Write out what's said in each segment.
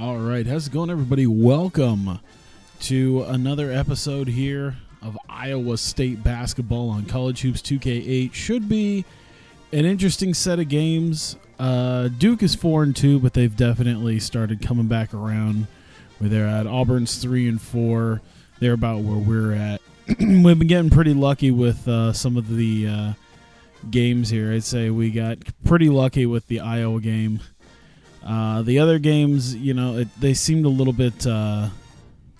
All right, how's it going, everybody? Welcome to another episode here of Iowa State basketball on College Hoops 2K8. Should be an interesting set of games. Duke is 4-2, but they've definitely started coming back around. Where they're at, Auburn's 3-4. They're about where we're at. We've been getting pretty lucky with some of the games here. I'd say we got pretty lucky with the Iowa game. The other games, they seemed a little bit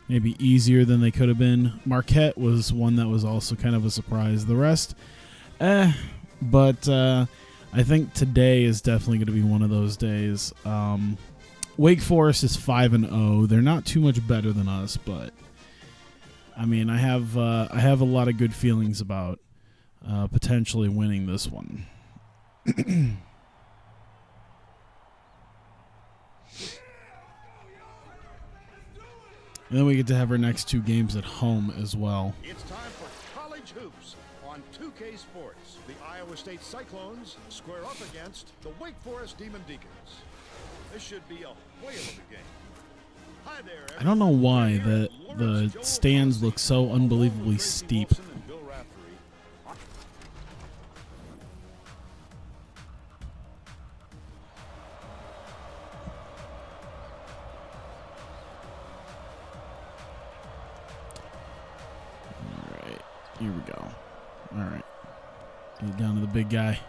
maybe easier than they could have been. Marquette was one that was also kind of a surprise. The rest, but I think today is definitely going to be one of those days. Wake Forest is 5-0. They're not too much better than us, but I mean, I have a lot of good feelings about potentially winning this one. And then we get to have our next two games at home as well. It's time for College Hoops on 2K Sports. The Iowa State Cyclones square up against the Wake Forest Demon Deacons. This should be a whale of a game. Hi there, I don't know why the stands look so unbelievably steep. Here we go. All right. Get down to the big guy.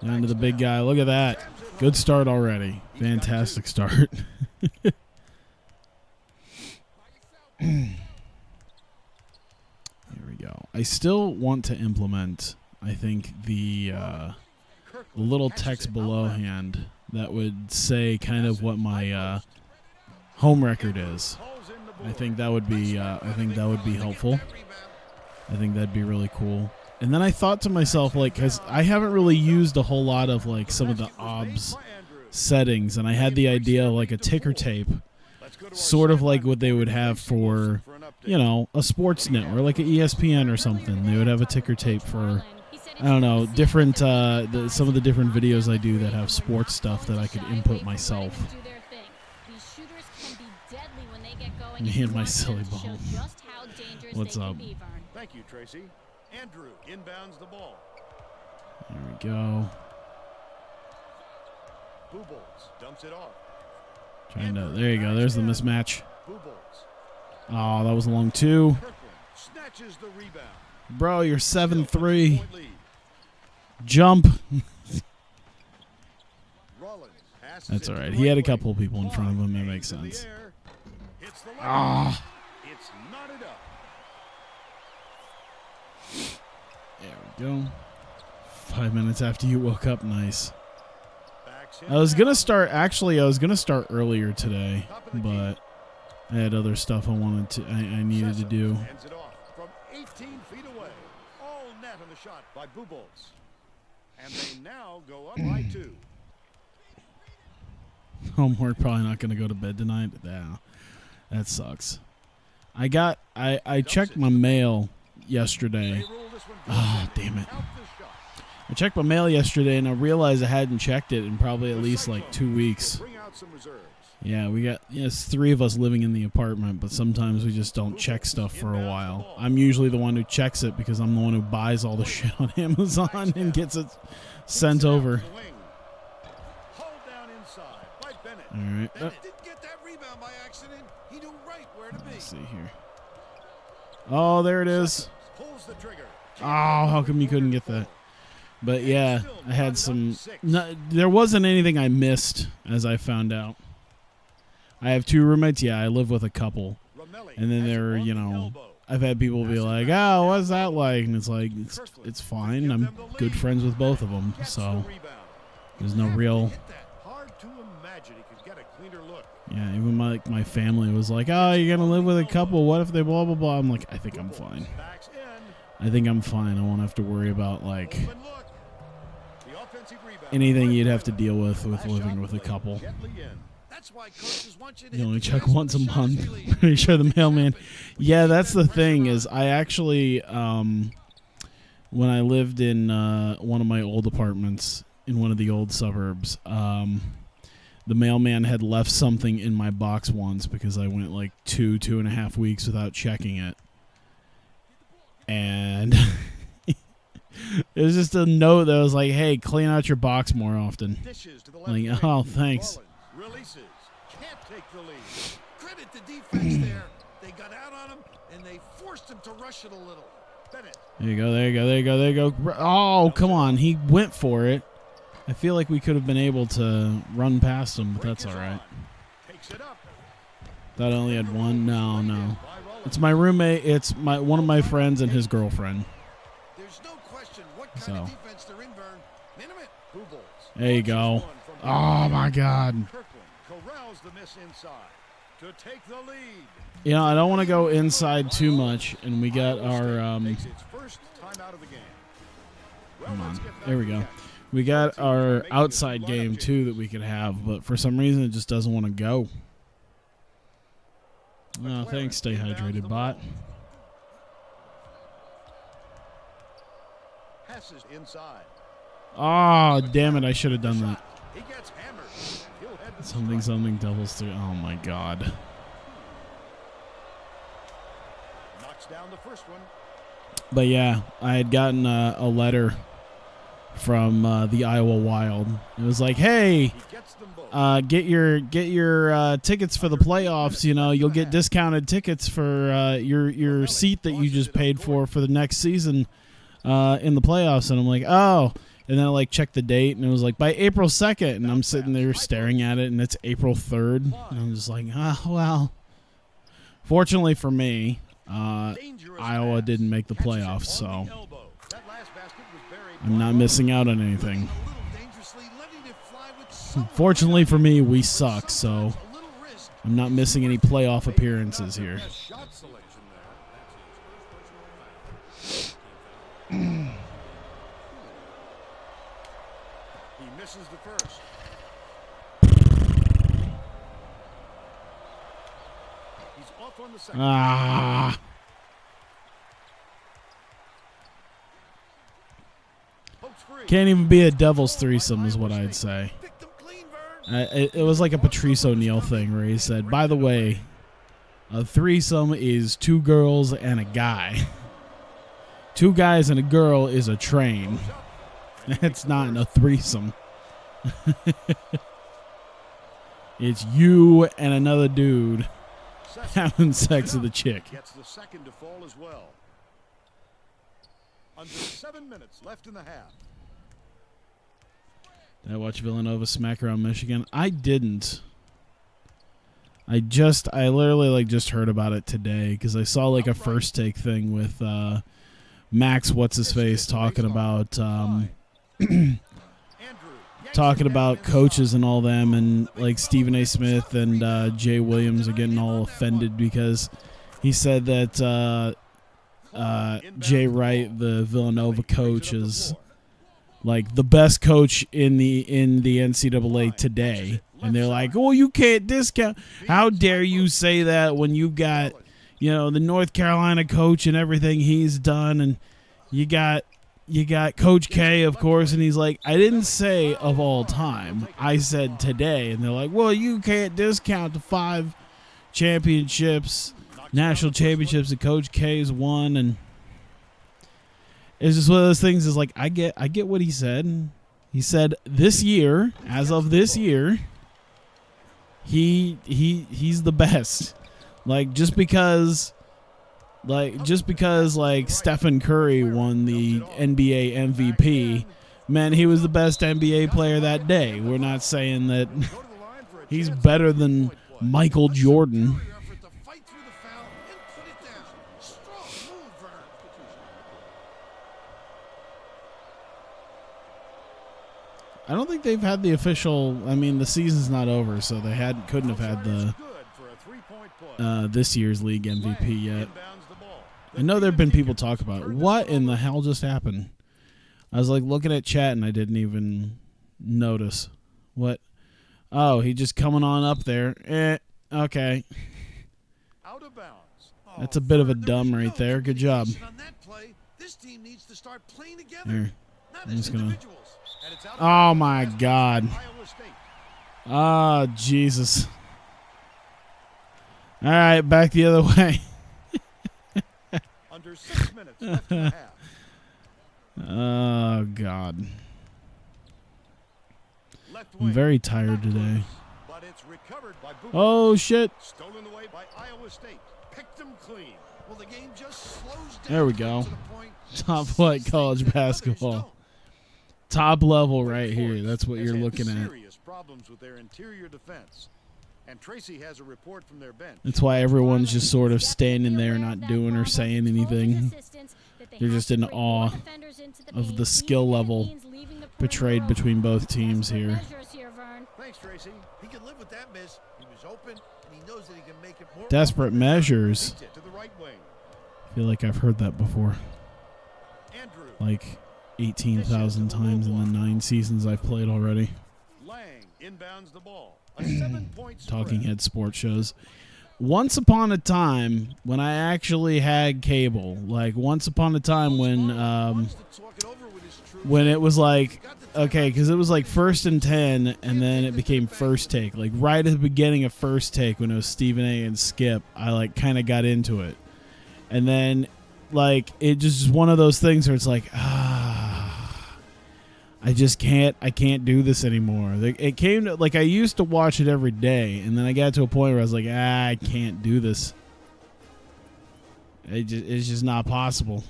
Down to the big guy. Look at that. Good start already. Fantastic start. Here we go. I still want to implement, I think, the little text belowhand that would say kind of what my home record is. I think that would be helpful. I think that'd be really cool. And then I thought to myself, like, because I haven't really used a whole lot of like some of the OBS settings, and I had the idea of like a ticker tape, sort of like what they would have for, a sports network, like an ESPN or something. They would have a ticker tape for, I don't know, different some of the different videos I do that have sports stuff that I could input myself. Me and my silly ball. What's up? Thank you, Tracy. Andrew inbounds the ball. There we go. Boobles dumps it off. There you go. There's the mismatch. Boobles. Oh, that was a long two. Snatches the rebound. Bro, you're 7-3. Jump. That's all right. He had a couple of people in front of him. That makes sense. Ah. It's knotted up. There we go. 5 minutes after you woke up. Nice. I was going to start earlier today, but I had other stuff I needed to do. Hands it off from 18 feet away. All net on the shot by Boobles. And they now go up by 2. Homework, probably not going to go to bed tonight. Yeah. That sucks. I checked my mail yesterday. Oh, damn it. I checked my mail yesterday, and I realized I hadn't checked it in probably at least like 2 weeks. Yeah, it's 3 of us living in the apartment, but sometimes we just don't check stuff for a while. I'm usually the one who checks it because I'm the one who buys all the shit on Amazon and gets it sent over. All right. Let's see here. Oh, there it is. Oh, how come you couldn't get that? But yeah, I had some. There wasn't anything I missed, as I found out. I have 2 roommates. Yeah, I live with a couple. And then I've had people be like, "Oh, what's that like?" And it's like, it's fine. I'm good friends with both of them, so there's no real. Yeah, even my family was like, "Oh, you're gonna live with a couple. What if they blah blah blah?" I'm like, I think I'm fine. I won't have to worry about like anything you'd have to deal with living with a couple. You only check once a month. Pretty sure the mailman. Yeah, that's the thing is I actually when I lived in one of my old apartments in one of the old suburbs, the mailman had left something in my box once because I went like 2.5 weeks without checking it. And it was just a note that was like, hey, clean out your box more often. Like, oh, thanks. Releases. Can't take the lead. Credit the defense there. They got out on him, and they forced him to rush it a little. Bennett. There you go, there you go, there you go, there you go. Oh, come on. He went for it. I feel like we could have been able to run past him, but that's all right. Thought I only had one. No, no. It's my roommate. It's one of my friends and his girlfriend. There's no question what kind of defense they're in, Vern. There you go. Oh, my God. Corrals the miss inside to take the lead. You know, I don't want to go inside too much, and we got our come on. There we go. We got our outside game, too, that we could have, but for some reason it just doesn't want to go. Oh, thanks. Stay hydrated, bot. Passes inside. Oh, damn it. I should have done that. He gets hammered. Something doubles through. Oh, my God. Knocks down the first one. But, yeah, I had gotten a letter from the Iowa Wild. It was like, hey, get your tickets for the playoffs. You know, you'll get discounted tickets for your seat that you just paid for the next season in the playoffs. And I'm like, oh. And then I like checked the date, and it was like by April 2nd. And I'm sitting there staring at it, and it's April 3rd. And I'm just like, well. Fortunately for me, Iowa didn't make the playoffs, so I'm not missing out on anything. Fortunately for me, we suck, so I'm not missing any playoff appearances here. He misses the first. He's off on the second. Can't even be a devil's threesome is what I'd say. It was like a Patrice O'Neal thing where he said, by the way, a threesome is 2 girls and a guy. 2 guys and a girl is a train. It's not a threesome. It's you and another dude having sex with a chick. Gets the second to fall as well. Under 7 minutes left in the half. Did I watch Villanova smack around Michigan? I didn't. I literally just heard about it today because I saw like a First Take thing with Max what's-his-face talking about coaches and all them, and like Stephen A. Smith and Jay Williams are getting all offended because he said that Jay Wright, the Villanova coach, is like the best coach in the NCAA today. And they're like, oh, you can't discount. How dare you say that when you've got, the North Carolina coach and everything he's done, and you got Coach K, of course, and he's like, I didn't say of all time. I said today. And they're like, well, you can't discount the 5 championships, national championships that Coach K's won. And it's just one of those things is like, I get what he said. He said this year, as of this year, he's the best. Just because Stephen Curry won the NBA MVP meant he was the best NBA player that day. We're not saying that he's better than Michael Jordan. I don't think they've had the official. I mean, the season's not over, so they couldn't have had the this year's league MVP yet. I know there have been people talk about it. What in the hell just happened? I was like looking at chat and I didn't even notice. What? Oh, he just coming on up there. Okay. Out of bounds. That's a bit of a dumb right there. Good job. This team needs to start playing together. Here. I'm just gonna. Oh my God. Ah, Jesus. All right, back the other way. Under 6 minutes left in the half. Oh, God. Left I'm wing. very tired Knocked today. loose, but it's recovered by Boomer. Oh, shit. Stolen away by Iowa State. Picked them clean. Well, the game just slows down. There we go. to the point Top flight college basketball. Top level right here. That's what you're looking at. Serious problems with their interior defense. And Tracy has a report from their bench. That's why everyone's just sort of standing there not doing or saying anything. They're just in awe of the skill level portrayed between both teams here. Thanks, Tracy. He can live with that miss. He was open, and he knows that he can make it more. Desperate measures. To the right wing. I feel like I've heard that before. Andrew. Like 18,000 times in the 9 seasons I've played already. Lang inbounds the ball. A 7-point Talking spread. head sports shows. Once upon a time, when I actually had cable, like once upon a time when it was like, okay, because it was like 1st and 10, and then it became First Take. Like right at the beginning of First Take, when it was Stephen A. and Skip, I like kind of got into it, and then like it just is one of those things where it's like, I can't do this anymore. It came to, like, I used to watch it every day, and then I got to a point where I was like, I can't do this. It's just not possible.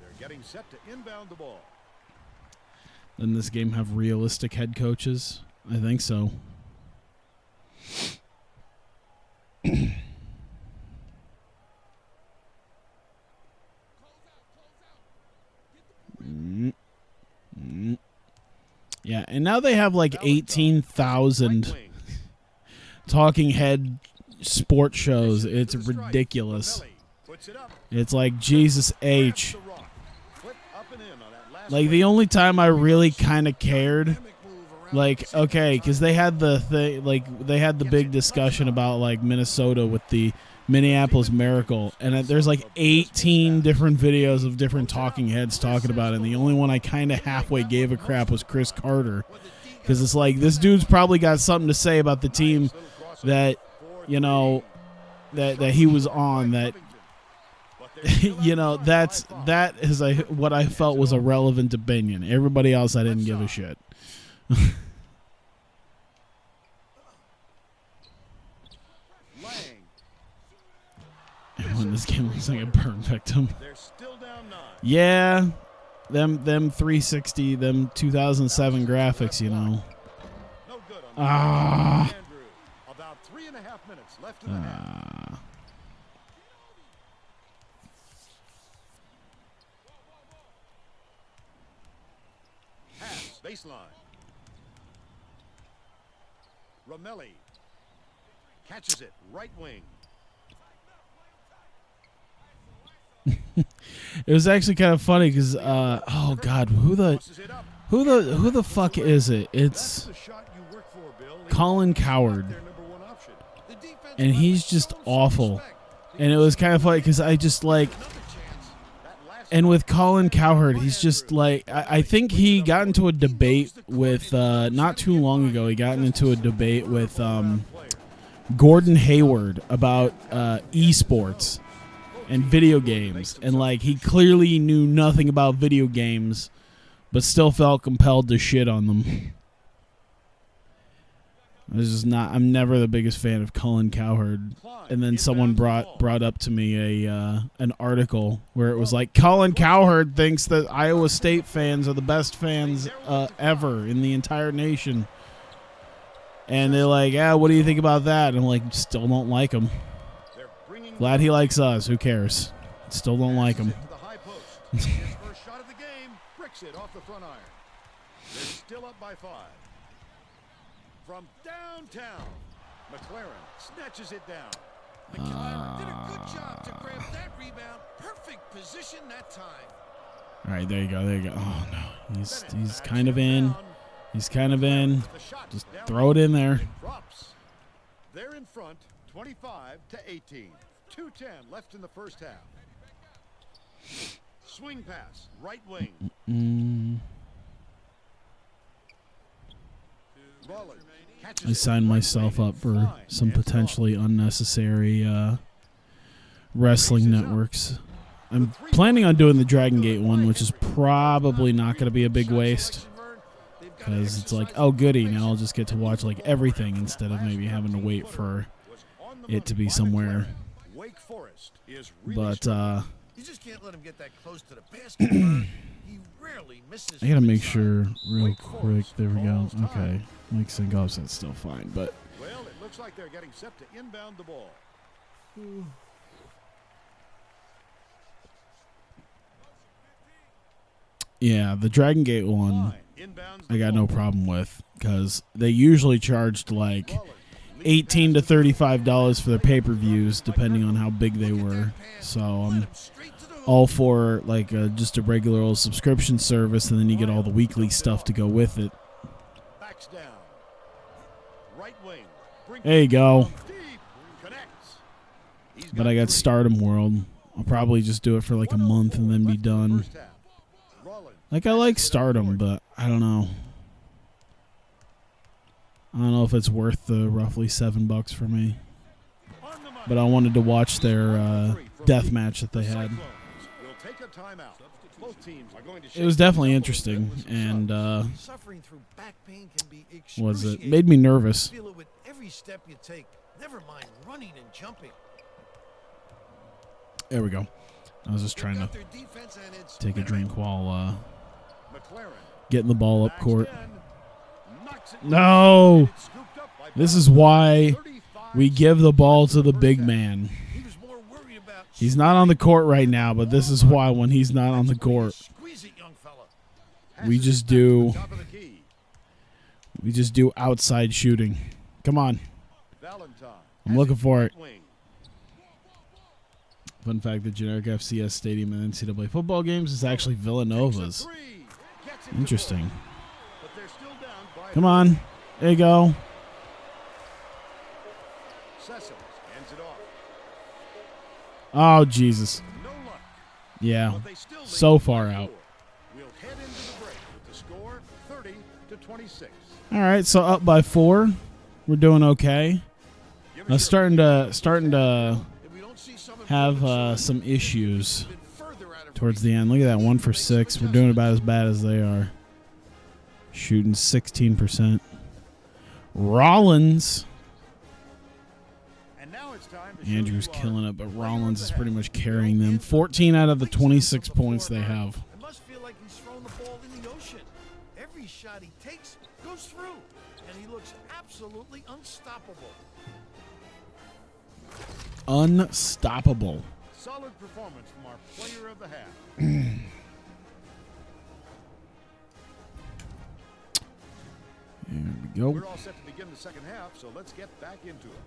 They're getting set to inbound the ball. Doesn't this game have realistic head coaches? I think so. Yeah, and now they have like 18,000 talking head sports shows. It's ridiculous. It's like Jesus H. Like the only time I really kind of cared, like, okay, because they had the thing, like they had the big discussion about like Minnesota with the Minneapolis Miracle, and there's like 18 different videos of different talking heads talking about it, and the only one I kind of halfway gave a crap was Chris Carter, because it's like this dude's probably got something to say about the team that, you know, that he was on, that you know, that is what I felt was a relevant opinion. Everybody else I didn't give a shit. When this game looks like a burn victim. Yeah, them 360, them 2007 graphics, you know. Ah. About 3.5 minutes left in the half. Pass baseline. Romelli catches it right wing. It was actually kind of funny because oh god, who the fuck is it? It's Colin Cowherd, and he's just awful. And it was kind of funny because I just like, and with Colin Cowherd, he's just like, I think he got into a debate with not too long ago. He got into a debate with Gordon Hayward about esports and video games, and like he clearly knew nothing about video games but still felt compelled to shit on them. I'm never the biggest fan of Colin Cowherd. And then someone brought up to me an article where it was like, Colin Cowherd thinks that Iowa State fans are the best fans ever in the entire nation. And they're like, yeah, what do you think about that? And I'm like, still don't like him. Glad he likes us. Who cares? Still don't like him. His first shot of the game bricks it off the front iron. They're still up by 5. From downtown, McLaren snatches it down. McLaren did a good job to grab that rebound. Perfect position that time. All right, there you go. There you go. Oh no, he's kind of in. He's kind of in. Just throw it in there. They're in front, 25-18. 2:10 left in the first half. Swing pass, right wing. Rollins catches I it. signed myself up for some potentially unnecessary wrestling networks. I'm planning on doing the Dragon Gate one, which is probably not going to be a big waste. Because it's like, oh goody, now I'll just get to watch like everything instead of maybe having to wait for it to be somewhere. Wake Forest is really But struggling. You just can't let him get that close to the basket. Vern. He rarely misses. I gotta from make inside. sure real Wake quick. Forest There we go. calls time. Okay. Mike Singhov's still fine, but Well, it looks like they're getting set to inbound the ball. yeah, the Dragon Gate one Line inbounds the I got no ball. problem with because they usually charged like Rollins leads $18 to pass to $35 for their pay-per-views, depending on how big they were. So I'm Straight to the hoop. all for like just a regular old subscription service, and then you get all the weekly stuff to go with it. backs down. Right wing. There you go. Deep. Connects. He's But I got three. Stardom World. I'll probably just do it for like a month and then be 104 left in the done. first half. Rollins Like I like passes it up Stardom, court. but I don't know. I don't know if it's worth the roughly $7 for me. On the money. But I wanted to watch their 1-3 from death deep. match that they The had. Cyclones will take a timeout. Both teams are going to It was shake definitely things up a little interesting, bit with some and subs. Suffering through back pain can be was it excruciating. made me nervous. Feel it with every step you take. Never mind running and jumping. There we go. I was just trying to Got their defense and it's take a drink while McLaren getting the ball up backs court. in, knocks it No! down. It's scooped up by This Bell. is why 35 we give the ball to the first big half. man. He was more worried about He's not on the court right now, but this is why when he's not on the court, squeeze it, young fella. we Passes just it back to do the top of the key. we just do outside shooting. Come on. Valentine I'm has looking it for right it. wing. Fun fact, the generic FCS stadium in NCAA football games is actually Takes a Villanova's. three. Gets it to Interesting. go. But they're still down by Come on. There you go. Sessions hands it off. Oh, Jesus. No luck. Yeah. But they still lead So by far 4. out. We'll head into the break with the score 30-26. All right, so up by 4. We're doing okay. Give Now us starting your to If we don't see some have improvement some issues even further out of towards the end. Look at that, 1 for 6. We're doing about as bad as they are. Shooting 16%. Rollins. And now it's time to show Andrew's you our killing it, but player Rollins of is the pretty half. much carrying them. 14 out of the 26 points they have. It must feel like he's thrown the ball in the ocean. Every shot he takes goes through, and he looks absolutely unstoppable. Unstoppable. Solid performance from our player of the half. There we go. We're all set to begin the second half, so let's get back into it.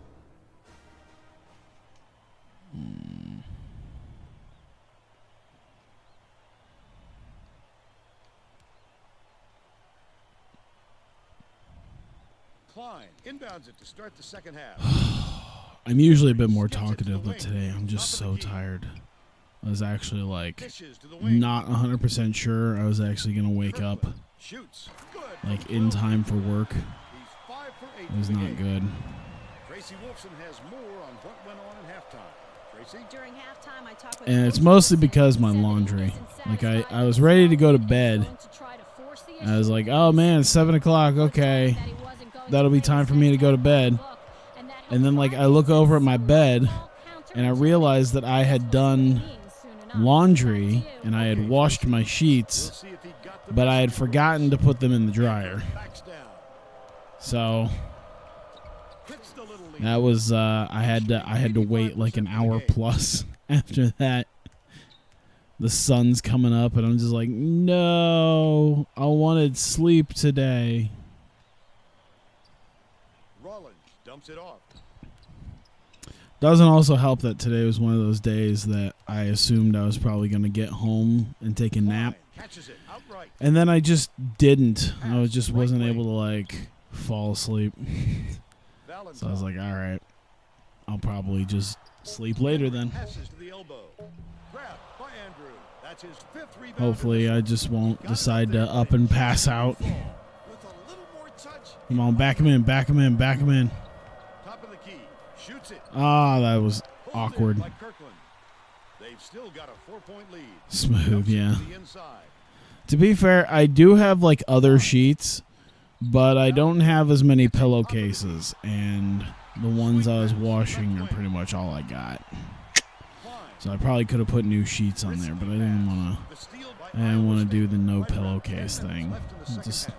Klein inbounds it to start the second half. I'm usually a bit more talkative, but today I'm just so tired. I was actually like Dishes to the wing. not 100% sure I was actually going to wake up Shoots. Good. like in time for work. He's 5 for 8. It was in the not game. good. Tracy Wolfson has more on what went on in halftime. Tracy? During halftime, I talked with And it's Coach mostly Wilson, because who my said that he laundry. wasn't Like satisfied I was with ready to his go to role bed. and was going to try to force the I was issue. like, oh man, it's 7 o'clock. Okay. That he wasn't going That'll to be play time his for me to go to best bed. look, and that And then helped like I look Vikings over at my slow bed ball and I counterattack. realized that I had done laundry and I had washed my We'll sheets, see if he got the but I had message forgotten to put them in the dryer. across. Backs down. So Hits the little lead. that was I had to wait like an hour plus after that. The sun's coming up and I'm just like, no, I wanted sleep today. Rollins dumps it off. Doesn't also help that today was one of those days that I assumed I was probably going to get home and take a nap. Klein catches it outright. And then I just didn't. I just wasn't able to like fall asleep. Valentine So I was like, all right, I'll probably just sleep later then. passes to the elbow. Grabbed by Andrew. That's his 5th rebound. Hopefully I just won't decide to up and pass out. With a little more touch. Come on, back him in, back him in, back him in. Top of the key. Shoots it. Ah, that was Pulled awkward. in by Kirkland. They've still got a 4-point lead. Smooth, Dumps it yeah. to the inside. To be fair, I do have like other sheets, but I don't have as many pillowcases, and the ones I was washing are pretty much all I got. So I probably could have put new sheets on there, but I didn't want The steal by to. I didn't Iowa want to do State. the no Right around pillowcase 10 thing. minutes left in the It second just half.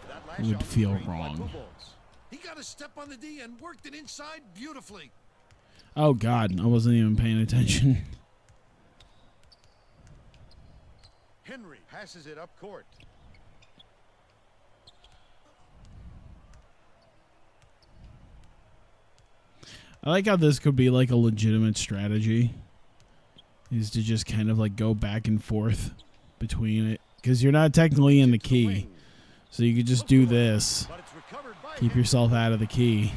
That last would shot was feel screened by wrong. Bubolz. He got a step on the D and worked it inside beautifully. Oh God, I wasn't even paying attention. Henry passes it up court. I like how this could be like a legitimate strategy, is to just kind of like go back and forth between it, because you're not technically in the key, so you could just do this, But it's recovered by keep Henry. yourself out of the key,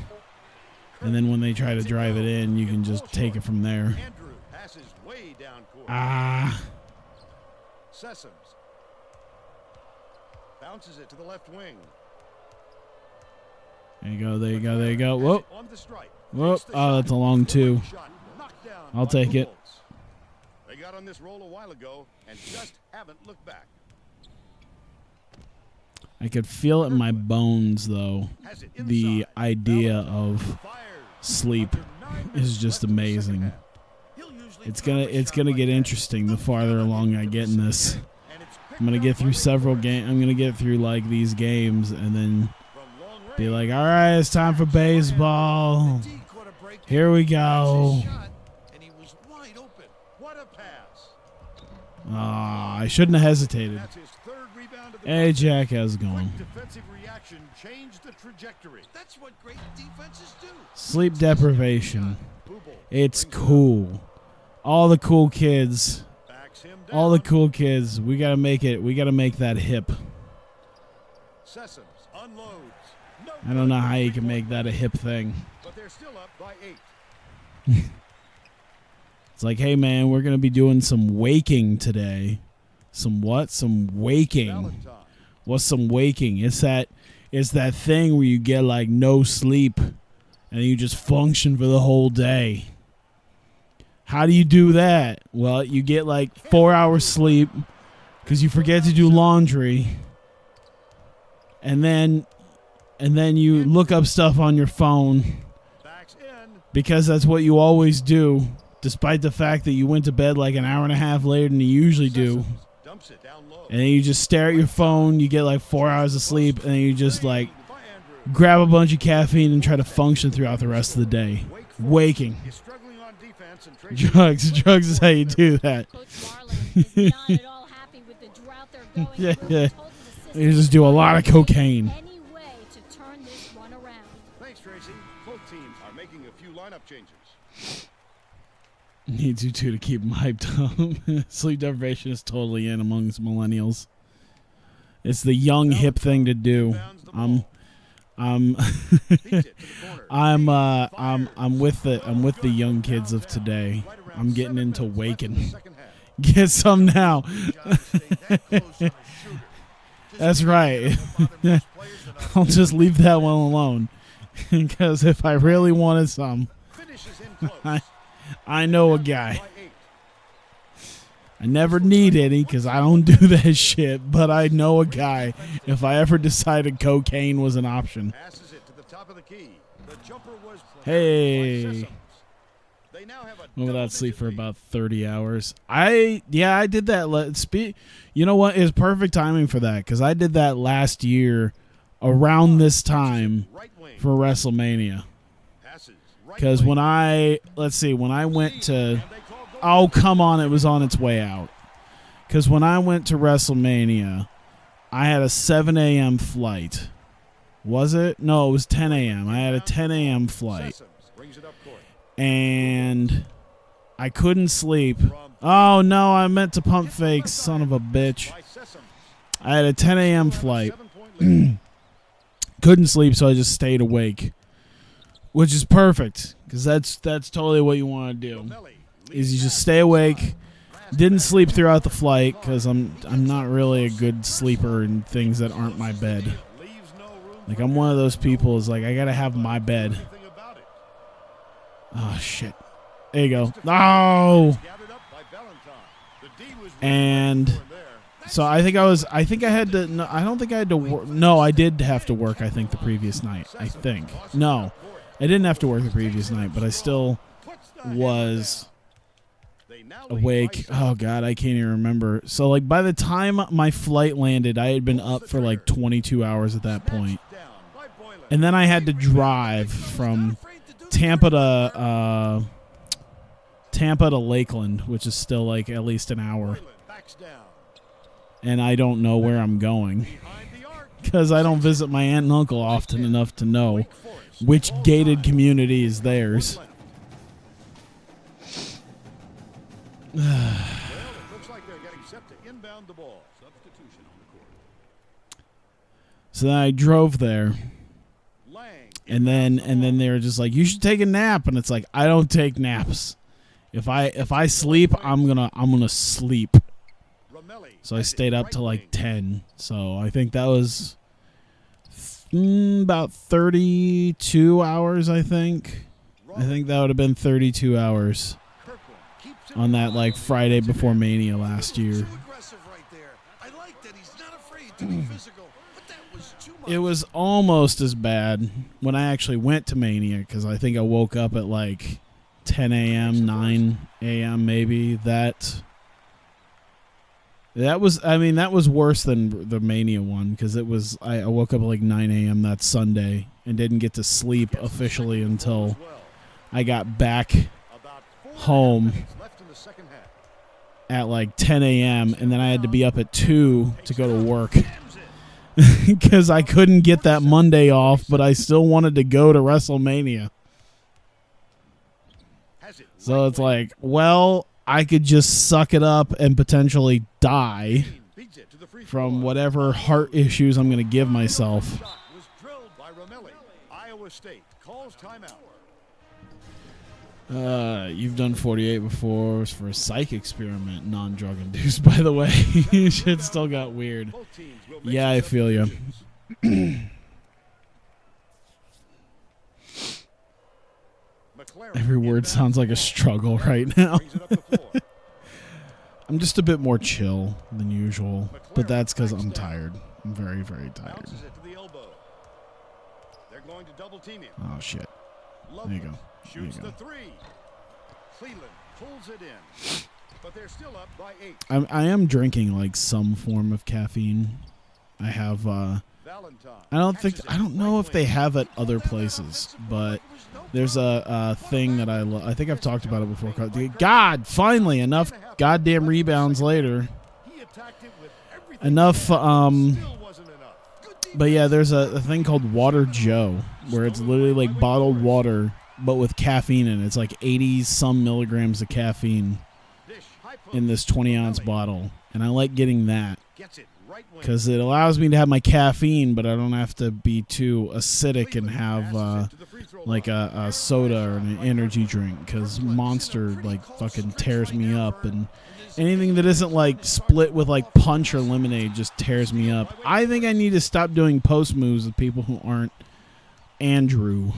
and then when they try to drive it in, you can just take it from there. Andrew passes way down court. Ah, Sessoms bounces it to the left wing. there you go, there you go, there you go. Whoa, On the strike. whoa, Takes the oh, shot. that's a long two. Shot knocked down I'll by take it. Bubolz. They got on this roll a while ago and just haven't looked back. I could feel it in my bones, though. Has it The inside. idea of Fires. sleep Under 9 is minutes just left in the second amazing. half. He'll usually It's put up gonna a shot like get that. interesting the farther along I get in this. And it's picked I'm gonna up get through by several Wake games. I'm gonna get through like these games and then Forest. From long be range. like, all right, it's time for baseball. D caught a break. Here we That's go. his shot, and he was wide open. What a pass. Ah, I shouldn't have hesitated. That's his third rebound of the Hey, game. Jack, how's it going? Quick defensive reaction changed the trajectory. That's what great defenses do. Sleep deprivation. Bubolz It's brings it up, cool. All the cool kids. backs him All the down. cool kids. We gotta make it. We gotta make that hip. Sessoms unloads. No I don't know how you good. can make that a hip thing. But they're still up by 8. It's like, hey man, we're gonna be doing some waking today. Some what? Some waking. Valentine. What's some waking? It's that thing where you get like no sleep and you just function for the whole day. How do you do that? Well, you get like 4 hours sleep because you forget to do laundry. And then you look up stuff on your phone Backs in. because that's what you always do, despite the fact that you went to bed like an hour and a half later than you usually do. Sessoms dumps it down low. And then you just stare at your phone, you get like 4 hours of sleep, and then you just like By Andrew. grab a bunch of caffeine and try to function throughout the rest of the day. Wake Forest Waking. is struggling on defense and tracing Drugs is how you do that. Coach Marlin is not at all happy with the drought they're going Yeah, through. yeah. He told his assistant You just do a lot of cocaine. any way to turn this one around. Thanks, Tracy. Both teams are making a few lineup changes. Needs you two to keep them hyped up. Sleep deprivation is totally in amongst millennials. It's the young hip thing to do. I'm Beats it to the corner. I'm with the young kids of today. Right around I'm getting 7 into minutes left in the waking. second half. Get some now. Job stayed that close on a shooter. Just That's can't right. get him up on most players enough. I'll just leave that one alone. Because if I really wanted some, Finishes in close. I know a guy. By 8. I never need any because I don't do that shit, but I know a guy if I ever decided cocaine was an option. Passes it to the top of the key. The jumper was Hey. by Sessoms. They now have a Went without sleep double-digit for lead. about 30 hours. I did that. You know what? It's perfect timing for that because I did that last year around this time Right wing. for WrestleMania. Passes right Because wing. when I went to, And they call goal. oh come on, it was on its way out. Because when I went to WrestleMania, I had a 7 a.m. flight. Was it? No, it was 10 a.m. I had a 10 a.m. flight. Sessoms brings it up court. And I couldn't sleep. Oh no, I meant to pump fake, son of a bitch. By Sessoms. I had a 10 a.m. flight. 7-point lead. Couldn't sleep, so I just stayed awake, which is perfect because that's totally what you want to do. Belly Is you leads just back stay awake. inside. Didn't sleep throughout the flight because I'm not really a good sleeper in things that aren't my bed. Leaves no room Like, I'm one of those people is like, I got to have my bed. Anything about it. Oh, shit. There you go. No! Gathered up by Valentine. The D was And really there. so I think I had to, no, I don't think I had to work. No, I did have to work, I think, the previous night. I think. No, I didn't have to work the previous night, but I still was They now lead awake. by Oh, God, I can't even remember. So, like, by the time my flight landed, I had been up for like 22 hours at that point. down by Boylan. And then I had to drive from Tampa to Lakeland, which is still like at least an hour. Boylan backs down. And I don't know where I'm going Behind the arc. because I don't visit my aunt and uncle often enough to know Wake Forest. which All gated time. community is theirs. Left. Well, it looks like they're getting set to inbound the ball. Substitution on the court. So then I drove there, Lang. and then they were just like, "You should take a nap," and it's like, I don't take naps. If I sleep, I'm gonna sleep. Ramelli So I has it stayed up right till like wing. 10. So I think that was about 32 hours, I think. I think that would have been 32 hours Kirkland keeps it on that like Friday before Mania last year. Too aggressive right there. I like that he's not afraid to be physical, but that was too much. It was almost as bad when I actually went to Mania because I think I woke up at like 10 a.m., 9 a.m. maybe. That was worse than the Mania one because it was I woke up at like 9 a.m. that Sunday and didn't get to sleep officially until well. I got back About 4.5 home minutes left in the second half. at like 10 a.m. and then I had to be up at 2 to go to work Jams it. because I couldn't get that Monday off, but I still wanted to go to WrestleMania. Has it So right it's wing. like, well, I could just suck it up and potentially die Beats it to the free from throw. whatever heart issues I'm going to give myself. Shot was drilled by Ramelli. Iowa State calls timeout. You've done 48 before for a psych experiment, non-drug induced, by the way. Shit still got weird. Both teams will make Yeah, some I feel you. substitutions. McLaren Every word inbound sounds like a struggle right now. brings it up the floor. I'm just a bit more chill than usual, but that's because I'm tired. I'm very, very tired. Bounces it to the elbow. They're going to double team him. Oh, shit. Lovely There you go. There you shoots go. the three. Cleveland pulls it in, but they're still up by 8. I am drinking like some form of caffeine. I have, Valentine. I catches it I don't know right if they wing. have it other places, but there's a thing that I think I've talked about it before. God, finally, enough goddamn rebounds later. He attacked it with everything. Enough, Still wasn't enough. but yeah, there's a thing called Water Joe, where it's literally like bottled water, but with caffeine in it. It's like 80-some milligrams of caffeine Dish, high post. in this 20-ounce bottle, and I like getting that Gets it right wing. because it allows me to have my caffeine, but I don't have to be too acidic and Cleveland have passes it to the free throw like line. a soda or an energy drink because Monster like fucking tears me up, and anything that isn't like split with like punch or lemonade just tears me up. I think I need to stop doing post moves with people who aren't Andrew.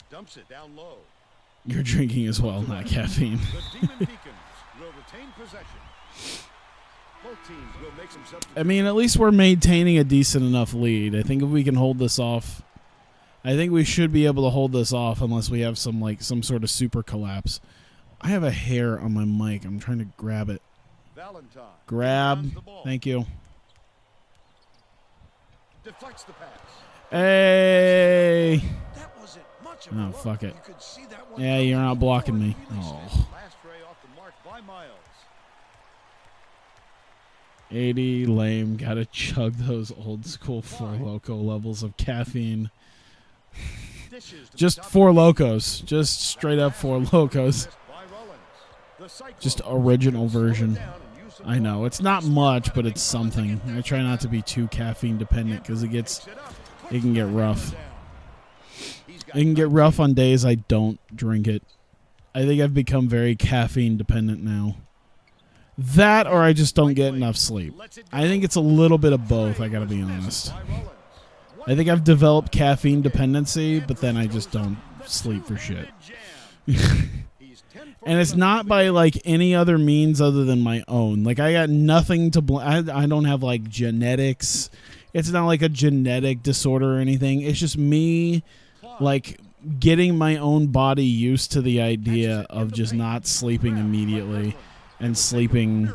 Dumps it down low. You're drinking as well, not caffeine. The Demon Deacons will retain possession. Both teams will make some substitutions. I mean, at least we're maintaining a decent enough lead. I think if we can hold this off, I think we should be able to hold this off unless we have some sort of super collapse. I have a hair on my mic. I'm trying to grab it. Valentine Grab. inbounds the ball. Thank you. Deflects the pass. Hey. That wasn't much of Oh, a look. fuck it. You could see that one Yeah, coming you're not before blocking it me. really Oh. Last ray off the mark by Miles. 80, lame. Gotta chug those old school Four Loco levels of caffeine. Dishes to the Just top Four of the Locos. Just straight up Four Locos. by Rollins. The Cyclones Just original slow it version. down and use some I know. ball. It's not much, but it's something. I try not to be too caffeine dependent because it Takes it up, it can get puts the rough. hammer down. He's got It can get 19. rough on days I don't drink it. I think I've become very caffeine dependent now. That or I just don't get enough sleep. I think it's a little bit of both, I gotta be honest. I think I've developed caffeine dependency, but then I just don't sleep for shit. And it's not by like any other means other than my own. Like I got nothing to blame. I don't have like genetics. It's not like a genetic disorder or anything. It's just me like getting my own body used to the idea of just not sleeping immediately and sleeping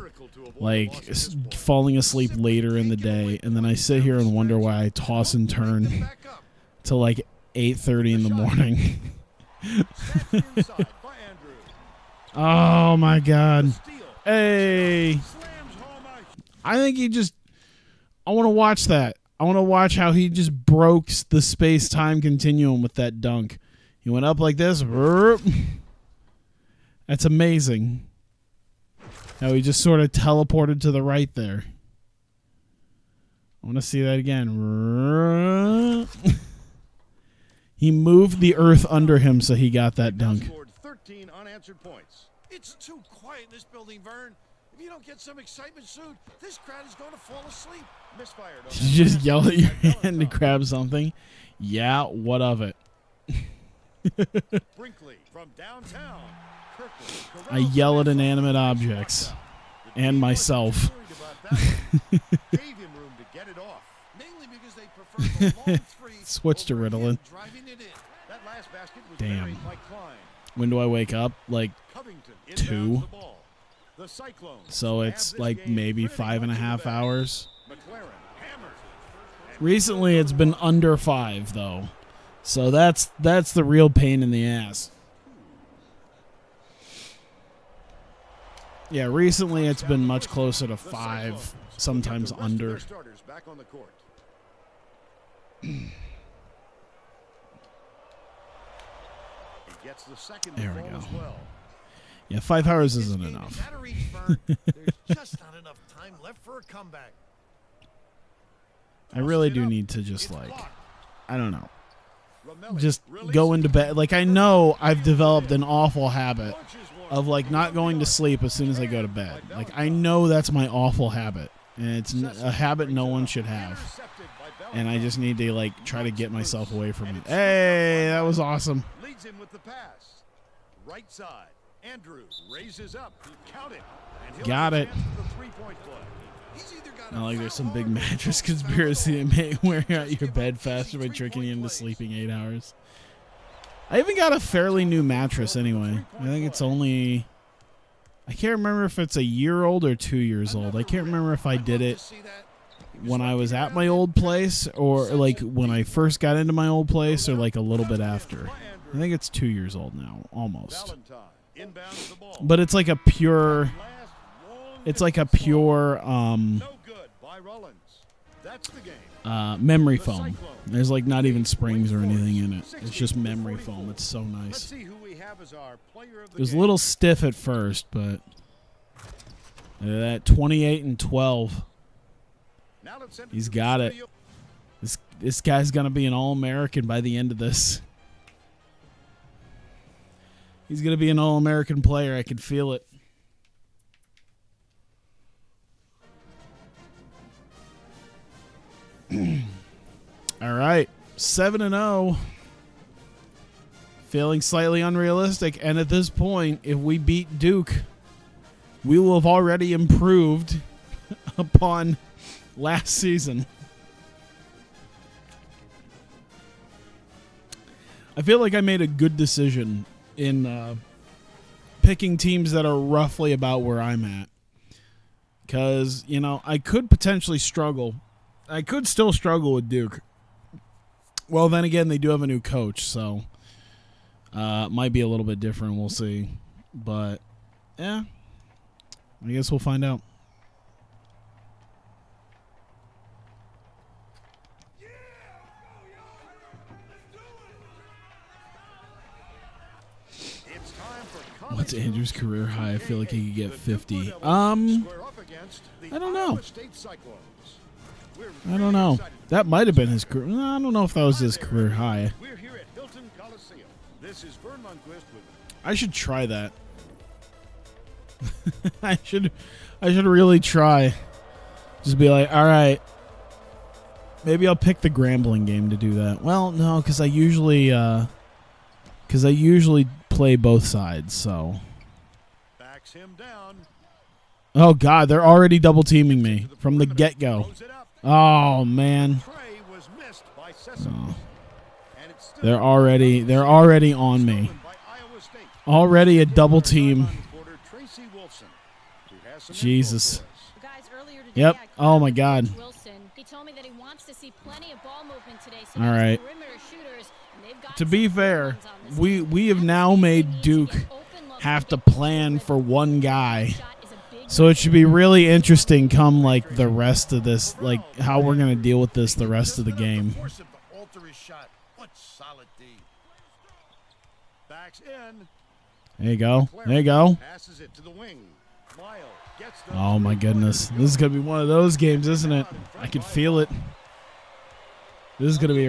like falling asleep later in the day, and then I sit here and wonder why I toss and turn till like 8:30 in the morning. Oh my god. Hey. I think I want to watch that. I want to watch how he just broke the space-time continuum with that dunk. He went up like this. That's amazing. How he just sort of teleported to the right there. I want to see that again. He moved the earth under him so he got that dunk. 13 unanswered points. It's too quiet in this building, Vern. If you don't get some excitement soon, this crowd is going to fall asleep. Misfired. Did you just yell at your hand to grab something? Yeah, what of it? Brinkley from downtown. I yell at inanimate objects and myself. Switch to Ritalin. Damn. When do I wake up? Like 2. So it's like maybe 5.5 hours. Recently it's been under 5 though. So that's the real pain in the ass. Yeah, recently it's been much closer to 5, sometimes under. There we go. Yeah, 5 hours isn't enough. There's just not enough time left for a comeback. I really do need to just like, I don't know, just go into bed. Like I know I've developed an awful habit of like not going to sleep as soon as I go to bed. Like I know that's my awful habit, and it's a habit no one should have. And I just need to like try to get myself away from it. Hey, that was awesome. Leads him with the pass. Right side. Andrew raises up. Count it. Got it. Not like there's some big mattress conspiracy that wearing out your bed faster by tricking you into sleeping 8 hours. I even got a fairly new mattress anyway. I think it's only... I can't remember if it's a year old or 2 years old. I can't remember if I did it when I was at my old place or like when I first got into my old place or like a little bit after. I think it's 2 years old now, almost. But it's like a pure... It's like a pure memory foam. There's like not even springs or anything in it. It's just memory foam. It's so nice. It was a little stiff at first, but that 28 and 12. He's got it. This guy's gonna be an All-American by the end of this. He's gonna be an All-American player. I can feel it. All right, 7-0. Feeling slightly unrealistic, and at this point, if we beat Duke, we will have already improved upon last season. I feel like I made a good decision in picking teams that are roughly about where I'm at. Because, you know, I could potentially struggle. I could still struggle with Duke. Well, then again, they do have a new coach, so it might be a little bit different. We'll see. But, yeah, I guess we'll find out. What's Andrew's career high? I feel like he could get 50. I don't know. I don't know. That might have been his career. I don't know if that was his career high. I should try that. I should really try. Just be like, all right. Maybe I'll pick the Grambling game to do that. Well, no, because I usually play both sides. So. Backs him down. Oh God, they're already double teaming me from the get-go. Oh man. Tray was missed by Sessom. Oh. And it's still They're already on me. by Iowa State. Already a double team. Quarter, Tracy Wolfson, who has some Jesus. info for us. Guys, earlier today, Yep. I caught Oh up my with God. Coach Wilson. He told me that he wants to see plenty of ball movement today. So All those right. perimeter shooters, and they've got To some be good fair, ones on this we team. have now made Duke have to plan for one guy. So it should be really interesting come like the rest of this, like how we're going to deal with this the rest of the game. Force him to alter his shot. What solid D. Backs in. There you go. There you go. Passes it to the wing. Lyle gets the Oh my goodness. This is going to be one of those games, isn't it? I can feel it. This is going to be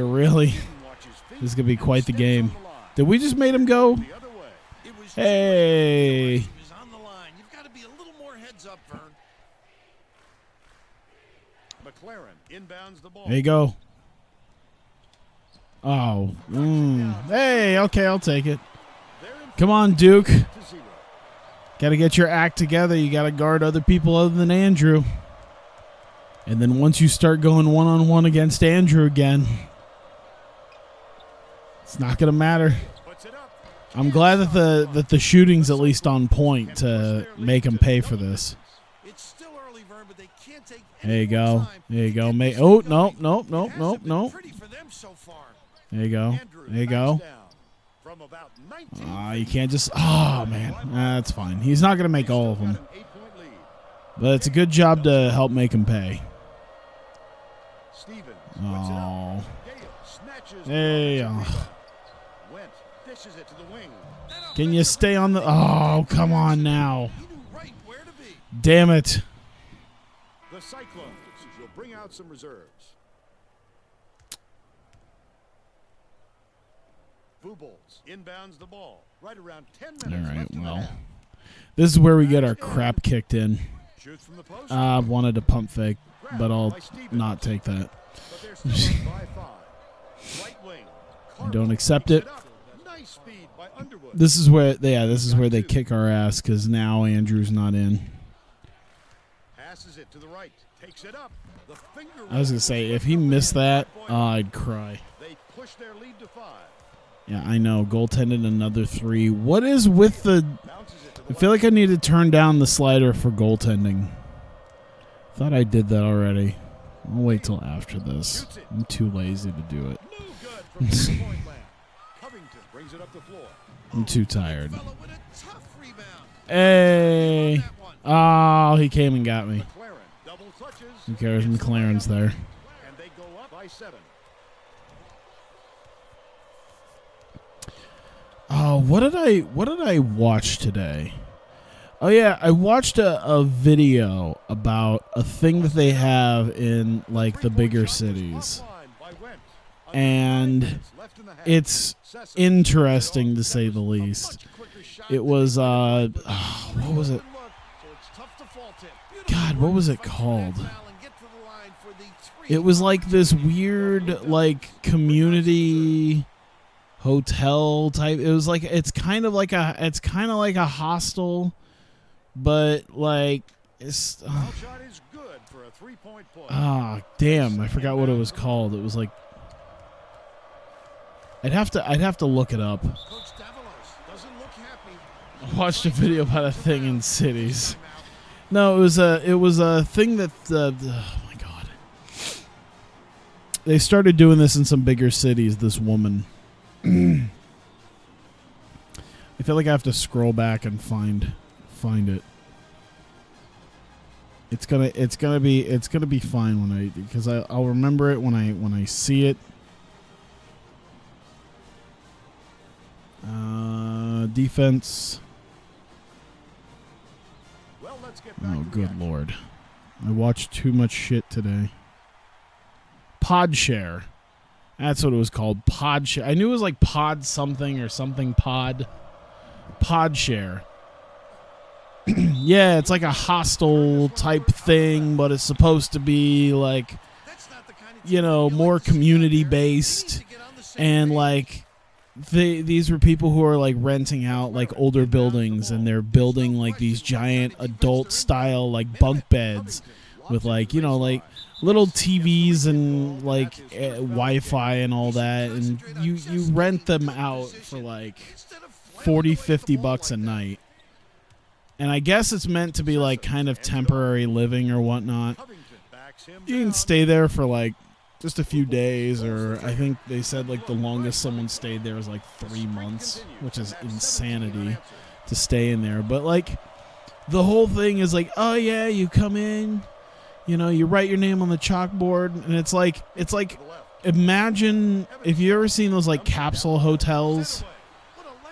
this is going to be quite the game. Did we just made him go? The other way. It was Hey. He was on the line. You've got to be a little more heads up, Vern. McLaren inbounds the ball. There you go. Oh. Hey, okay, I'll take it. They're in Come on, Duke. to 0. Got to get your act together. You got to guard other people other than Andrew. And then once you start going one-on-one against Andrew again, it's not going to matter. Puts it up. I'm glad that the shooting's at least on point to make him pay for this. It's still early, Vern, but they can't take There you any more go. time There you to go. get this Oh, thing nope, going. nope, It nope, hasn't nope, been nope. pretty for them so far. There you go. Andrew There you backs go. down from about 19 You can't just... Oh, man. That's fine. He's not going to make all of them. Got an 8-point lead. But it's a good job to help make him pay. Stevens puts Oh. it up. Gale snatches the Hey. offensive rebound. Went dishes it to the wing. Can you stay on the... Oh, come on now. He knew right where to be. Damn it. The Cyclones will bring out some reserves. Bubolz inbounds the ball right around 10 minutes. All right, left in the well. half. This is where we get our crap kicked in. Shoots from the post. I wanted to pump fake, Grabbed but I'll by Stevens. not take that. But they're still up by 5. Right wing. I don't accept it. Picks up. Nice speed by Underwood. This is where they kick our ass because now Andrew's not in. Passes it to the right. Takes it up. The finger I was gonna say if he missed that, I'd cry. They push their lead to 5. Yeah, I know. Goaltended another 3. What is with the? Bounces it to the I feel like I need to turn down the slider for goaltending. Thought I did that already. I'll wait till after this. I'm too lazy to do it. no good from 3-point land. Covington brings it up the floor. I'm too tired. Fella with a tough rebound. Hey! On that one. Oh, he came and got me. McLaren double clutches. Who cares? Gets the McLaren's layup, there. And they go up by 7. Oh, what did I watch today? Oh yeah, I watched a video about a thing that they have in like the bigger cities. And it's interesting to say the least. It was what was it? God, what was it called? It was like this weird like community hotel type. It was like it's kind of like a hostel, but like it's Shot is good for a 3-point play. damn, I forgot what it was called. It was like I'd have to look it up. Coach Davalos doesn't look happy. I watched a video about a thing in cities. No, it was a thing that oh my god. They started doing this in some bigger cities, this woman. I feel like I have to scroll back and find it. It's gonna be fine because I'll remember it when I see it. Defense. Well, let's get back Oh, to the good action. lord. I watched too much shit today. Podshare. That's what it was called. Podshare. I knew it was like pod something or something pod. Podshare. Yeah, it's like a hostel type thing, but it's supposed to be like, more community based, and like these were people who are like renting out like older buildings, and they're building like these giant adult style like bunk beds with like like little TVs and like Wi-Fi and all that, and you rent them out for like $40-50 a night. And I guess it's meant to be like kind of temporary living or whatnot. You can stay there for like just a few days, or I think they said like the longest someone stayed there was like 3 months, which is insanity to stay in there. But like the whole thing is like, oh yeah, you come in, you write your name on the chalkboard, and it's like imagine if you ever seen those like capsule hotels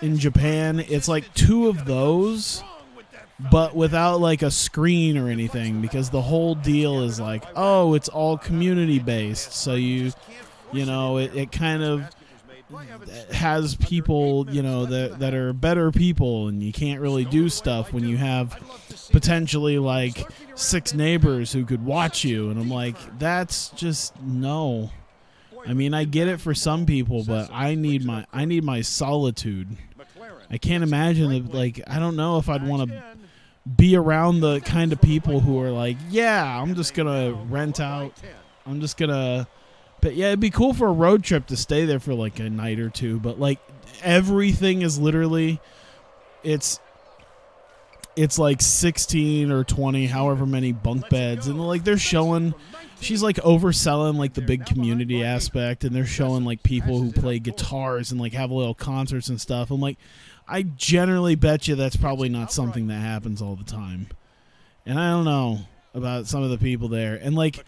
in Japan. It's like 2 of those, but without like a screen or anything, because the whole deal is like, oh, it's all community based. So it kind of has people, that are better people, and you can't really do stuff when you have potentially like 6 neighbors who could watch you. And I'm like, that's just no. I mean, I get it for some people, but I need my solitude. I can't imagine it, like, I don't know if I'd want to be around the kind of people who are like, yeah, I'm just gonna rent out. But yeah, it'd be cool for a road trip to stay there for like a night or 2. But like everything is literally, it's like 16 or 20, however many bunk beds, and like they're showing, she's like overselling like the big community aspect, and they're showing like people who play guitars and like have little concerts and stuff. I'm like, I generally bet you that's probably not something that happens all the time. And I don't know about some of the people there. And like,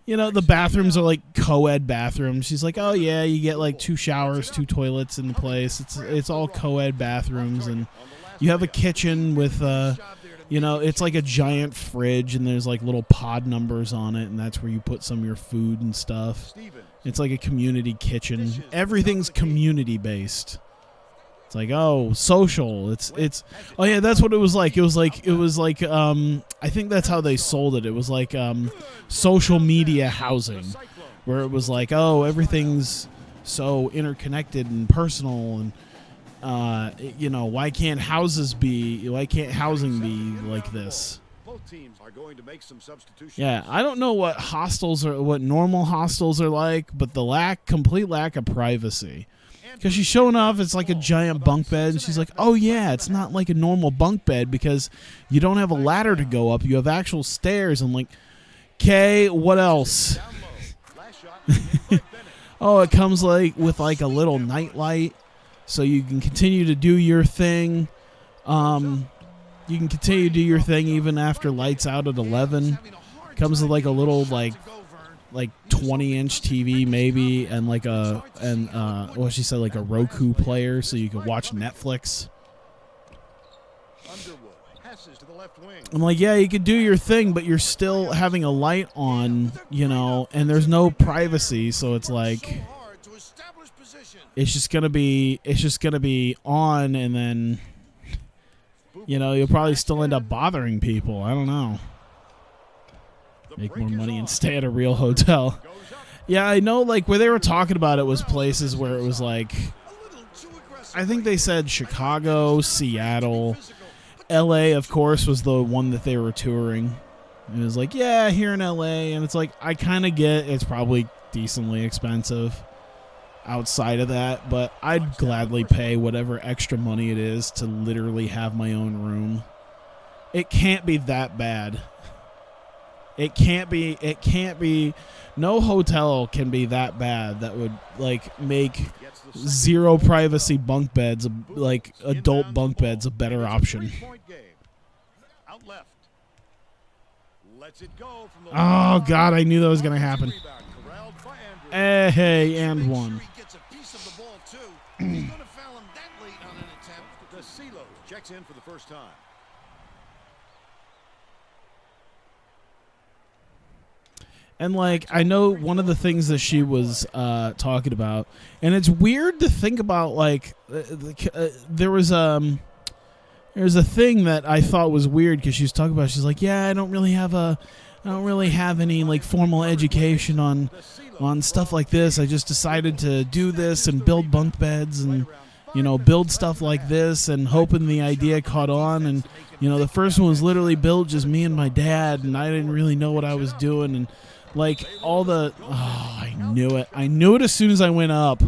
the bathrooms are like co-ed bathrooms. She's like, oh yeah, you get like 2 showers, 2 toilets in the place. It's all co-ed bathrooms, and you have a kitchen with it's like a giant fridge, and there's like little pod numbers on it, and that's where you put some of your food and stuff. It's like a community kitchen. Everything's community based. It's like, oh, social. It's oh yeah, that's what it was like. It was like I think that's how they sold it. It was like social media housing, where it was like, oh, everything's so interconnected and personal, and why can't housing be like this? Yeah, I don't know what what normal hostels are like, but the complete lack of privacy. Because she's showing off it's like a giant bunk bed, and she's like, oh yeah, it's not like a normal bunk bed because you don't have a ladder to go up. You have actual stairs. I'm like, okay, what else? Oh, it comes like with like a little nightlight, so you can continue to do your thing. You can continue to do your thing even after lights out at 11. Comes with like a little like 20-inch TV maybe, and like what she said, like a Roku player, so you can watch Netflix. I'm like, yeah, you could do your thing, but you're still having a light on, and there's no privacy, so it's like it's just gonna be on, and then you'll probably still end up bothering people. I don't know. Make more money and stay at a real hotel. Yeah, I know, like, where they were talking about it was places where it was like, I think they said Chicago, Seattle, LA, of course, was the one that they were touring. It was like, yeah, here in LA, and it's like, I kind of get it's probably decently expensive outside of that, but I'd gladly pay whatever extra money it is to literally have my own room. It can't be that bad. It can't be, no hotel can be that bad that would, like, make zero privacy bunk beds, like, adult bunk beds, a better option. Oh, God, I knew that was going to happen. Hey, and one. Checks in for the first time. And, like, I know one of the things that she was talking about, and it's weird to think about, like, there was there's a thing that I thought was weird because she was talking about. She's like, yeah, I don't really have any like formal education on stuff like this. I just decided to do this and build bunk beds and build stuff like this and hoping the idea caught on. And the first one was literally built just me and my dad, and I didn't really know what I was doing. And like I knew it as soon as I went up,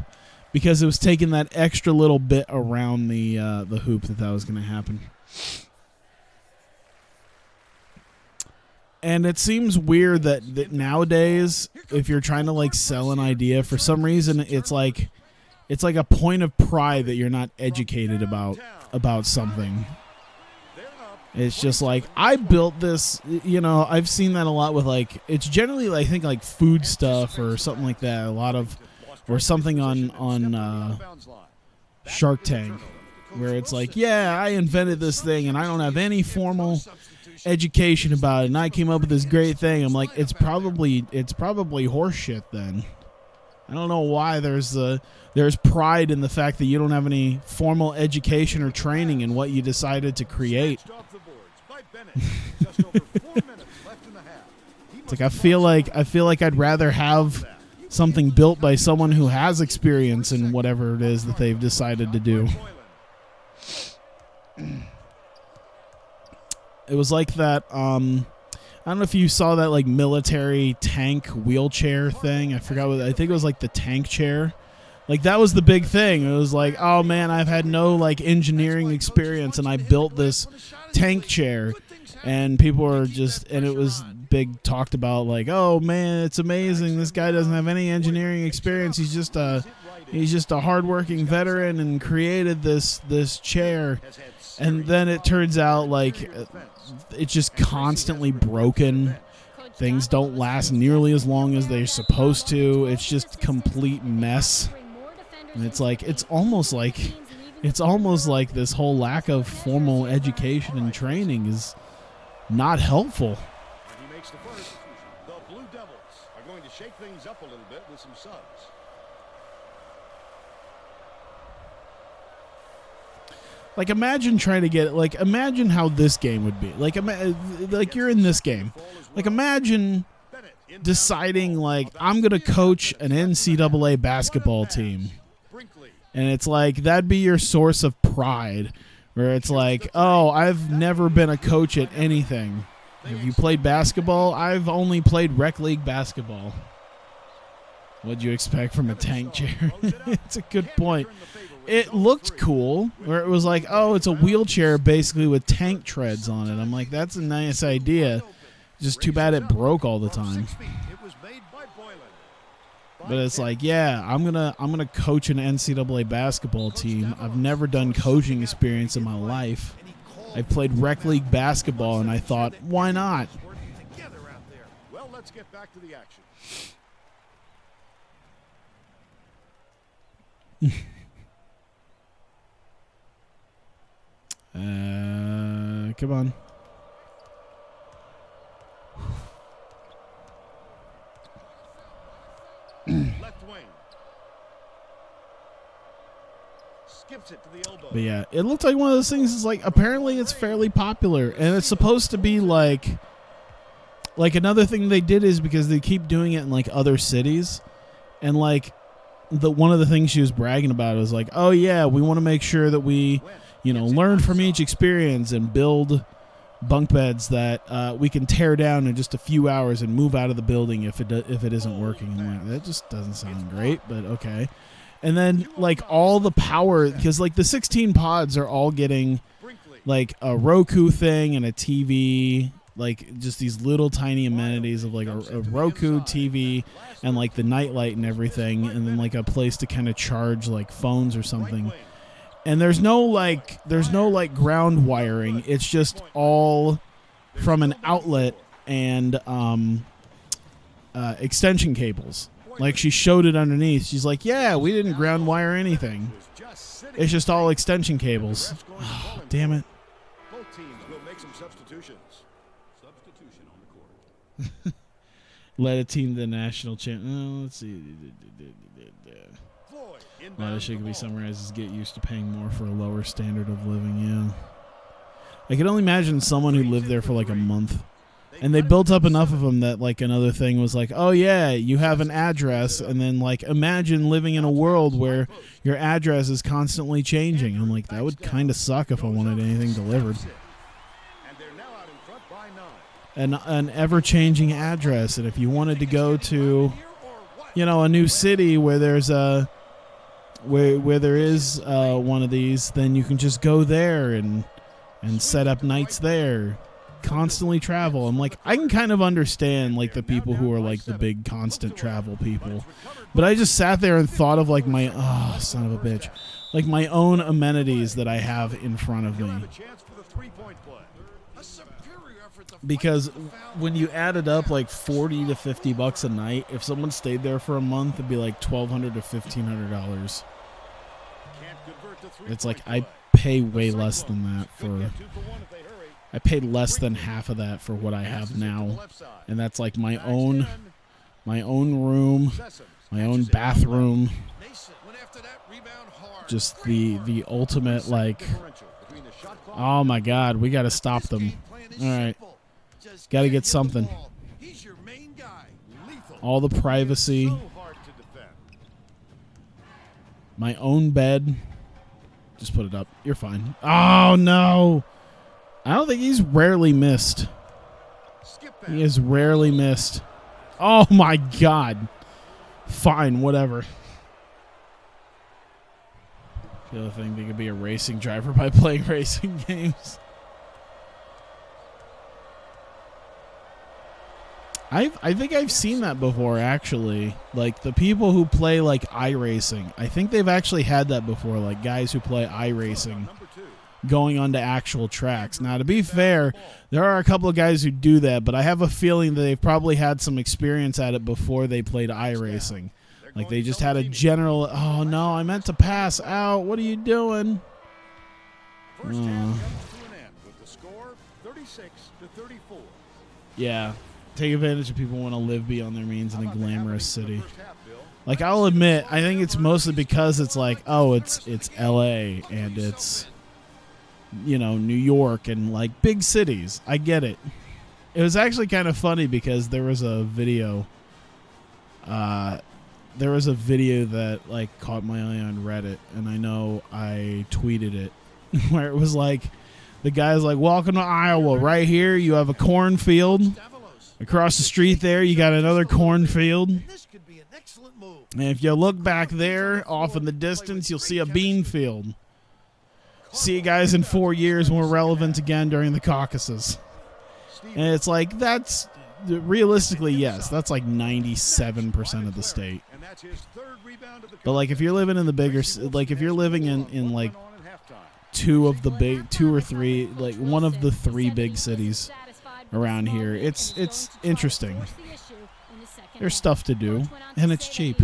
because it was taking that extra little bit around the hoop that was going to happen. And it seems weird that nowadays, if you're trying to like sell an idea, for some reason it's like a point of pride that you're not educated about something. It's just like, I built this, I've seen that a lot with like, it's generally I think like food stuff or something like that. Or something on Shark Tank, where it's like, yeah, I invented this thing and I don't have any formal education about it, and I came up with this great thing. I'm like, it's probably horseshit then. I don't know why there's pride in the fact that you don't have any formal education or training in what you decided to create. It's like I feel like I'd rather have something built by someone who has experience in whatever it is that they've decided to do. It was like that, I don't know if you saw that like military tank wheelchair thing. I think it was like the tank chair. Like that was the big thing. It was like, oh man, I've had no like engineering experience and I built this tank chair. And people were and it was big talked about like, oh man, it's amazing. This guy doesn't have any engineering experience. He's just a hardworking veteran and created this chair. And then it turns out like it's just constantly broken. Things don't last nearly as long as they're supposed to. It's just complete mess. And it's almost like this whole lack of formal education and training is not helpful. He makes the first. The Blue Devils are going to shake things up a little bit with some subs. Like imagine how this game would be. Like you're in this game. Like imagine deciding like, I'm going to coach an NCAA basketball team. And it's like, that'd be your source of pride. Where it's like, oh, I've never been a coach at anything. Have you played basketball? I've only played rec league basketball. What'd you expect from a tank chair? It's a good point. It looked cool, where it was like, oh, it's a wheelchair basically with tank treads on it. I'm like, that's a nice idea. Just too bad it broke all the time. But it's like, yeah, I'm gonna coach an NCAA basketball team. I've never done coaching experience in my life. I played rec league basketball, and I thought, why not? Well, let's get back to the action. Come on. Left wing. Skips it to the elbow. But yeah, it looked like one of those things. Is like, apparently it's fairly popular, and it's supposed to be like another thing they did is because they keep doing it in like other cities, and like one of the things she was bragging about was like, oh yeah, we want to make sure that we learn from each experience and build bunk beds that we can tear down in just a few hours and move out of the building if it isn't working. I'm like, that just doesn't sound great, but okay. And then like all the power, because like the 16 pods are all getting like a Roku thing and a TV, like just these little tiny amenities of like a Roku TV and like the nightlight and everything, and then like a place to kind of charge like phones or something. And there's no ground wiring. It's just all from an outlet and extension cables. Like she showed it underneath. She's like, yeah, we didn't ground wire anything. It's just all extension cables. Oh, damn it. Both teams will make some substitutions. Substitution on the court. Led a team to the national champ. Oh, let's see. A lot of shit can be summarized as get used to paying more for a lower standard of living. Yeah. I can only imagine someone who lived there for like a month. And they built up enough of them that like another thing was like, oh yeah, you have an address, and then like imagine living in a world where your address is constantly changing. I'm like, that would kind of suck if I wanted anything delivered. An ever-changing address, and if you wanted to go to, you know, a new city where there's a where there is one of these, then you can just go there and set up nights there. Constantly travel. I'm like, I can kind of understand like the people who are like the big constant travel people, but I just sat there and thought of like my son of a bitch, like my own amenities that I have in front of me. Because when you add it up, like $40 to $50 a night, if someone stayed there for a month, it'd be like $1,200 to $1,500. It's like I pay way less than that for. I paid less than half of that for what I have now, and that's like my own room, my own bathroom. Just the ultimate like. Oh my God, we got to stop them. All right, got to get something. All the privacy. My own bed. Just put it up. You're fine. Oh no. I don't think he's rarely missed. He is rarely missed. Oh my God. Fine, whatever. The other thing, they could be a racing driver by playing racing games. I think I've seen that before, actually. Like, the people who play, like, iRacing. I think they've actually had that before, like, guys who play iRacing going onto actual tracks. Now, to be fair, there are a couple of guys who do that, but I have a feeling that they've probably had some experience at it before they played iRacing. Like, they just had a general, oh, no, I meant to pass out. What are you doing? Yeah. Take advantage of people who want to live beyond their means in a glamorous city. Like, I'll admit, I think it's mostly because it's like, oh, it's L.A. and it's, you know, New York and, like, big cities. I get it. It was actually kind of funny because there was a video. There was a video that, like, caught my eye on Reddit, and I know I tweeted it, where it was like, the guy's like, welcome to Iowa. Right here, you have a cornfield. Across the street there, you got another cornfield. And if you look back there, off in the distance, you'll see a bean field. See you guys in 4 years when we're relevant again during the caucuses. And it's like, that's, realistically, yes, that's like 97% of the state. But like, if you're living in the bigger, like if you're living in like two or three, like one of the three big cities around here, it's interesting. There's stuff to do, and it's cheap.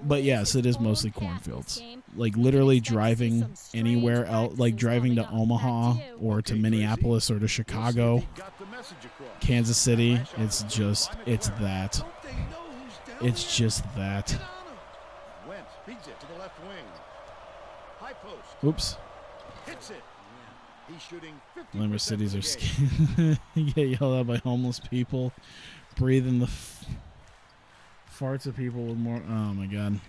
But yes, it is mostly cornfields. Like literally driving anywhere else, like driving to Omaha or to Minneapolis or to Chicago, Kansas City, it's that. It's just that. Oops. Glamorous cities are scary. You get yelled at by homeless people. Breathing the farts of people with more. Oh my God.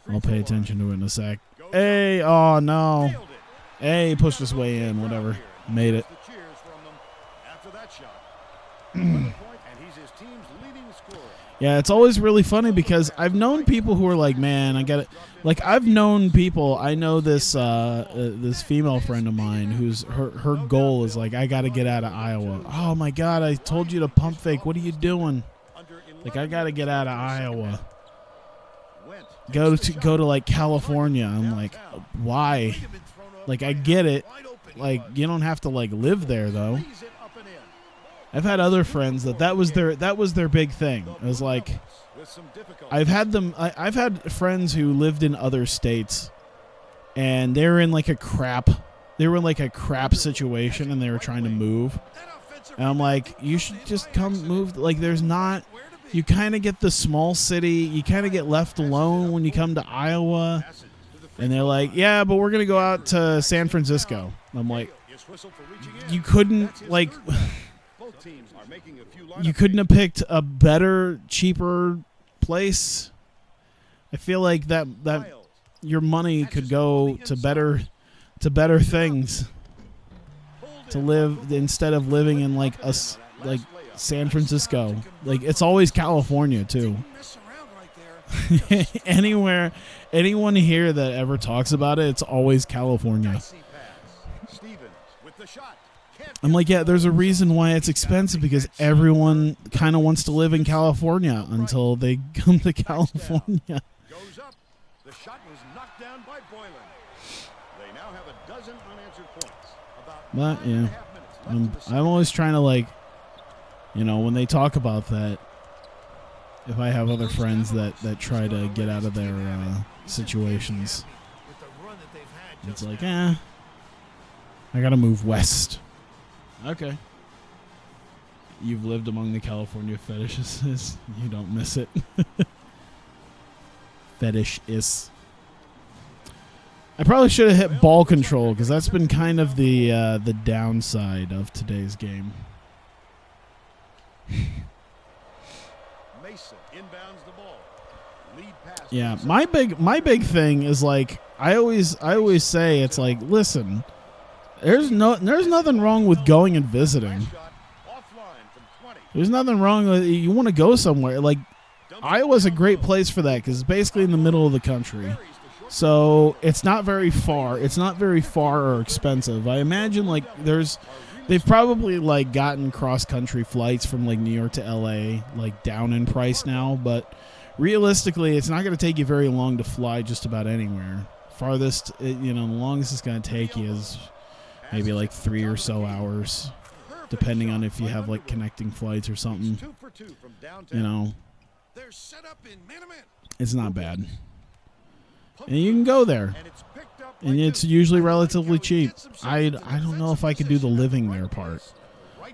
I'll pay attention to it in a sec. Hey, oh no. Hey, pushed his way in. Whatever. Made it. Yeah, it's always really funny because I've known people who are like, man, I got it. Like, I've known people. I know this this female friend of mine who's her goal is like, I got to get out of Iowa. Oh my God, I told you to pump fake. What are you doing? Like, I got to get out of Iowa. Go to like California. I'm like, why? Like, I get it. Like, you don't have to like live there though. I've had other friends that was their big thing. It was like, I've had friends who lived in other states, and they were in like a crap situation, and they were trying to move. And I'm like, you should just come move. Like, you kind of get the small city. You kind of get left alone when you come to Iowa. And they're like, yeah, but we're going to go out to San Francisco. I'm like, Is whistled for reaching in. you couldn't, That's his like, third down. Both teams are making a few you lineup couldn't have changes. picked a better, cheaper place. I feel like that Miles. your money could go to better things, to live instead of living in like like San Francisco. Like, it's always California too. Mess around right there. Anywhere, anyone here that ever talks about it, it's always California. Dicey pass. Stevens with the shot. Can't I'm get like, yeah, the there's a ball. reason why it's expensive, because everyone kind of wants to live in California until they come to California. Goes up. The shot was knocked down by Boylan. They now have a dozen unanswered points. About But 9.5 yeah, minutes left I'm in the second I'm always half. trying to, like, you know, when they talk about that, if I have other friends that try to get out of their situations, With the run that they've had it's just like, now. I gotta move west. Okay. You've lived among the California fetishes. You don't miss it. Fetish is. I probably should have hit ball control, because that's been kind of the downside of today's game. Mason inbounds the ball. Lead pass. Yeah, Mason. my big thing is, like, I always say, it's like, listen, there's nothing wrong with going and visiting. Last shot offline from 20. There's nothing wrong with, you want to go somewhere. Like, Dumps it Iowa's a down great low. place for that, because it's basically in the middle of the country. Buries the short So it's not very far. It's not very far or expensive. I imagine, like, they've probably, like, gotten cross-country flights from, like, New York to LA, like, down in price now, but realistically, it's not going to take you very long to fly just about anywhere. Farthest, the longest it's going to take you is maybe like 3 or so hours, depending on if you have, like, connecting flights or something. 2 for 2 from downtown. You know, They're set up in man-to-man. it's not bad. And you can go there. And it's picked up And like it's this. usually relatively cheap. I don't know if I could do the living there part.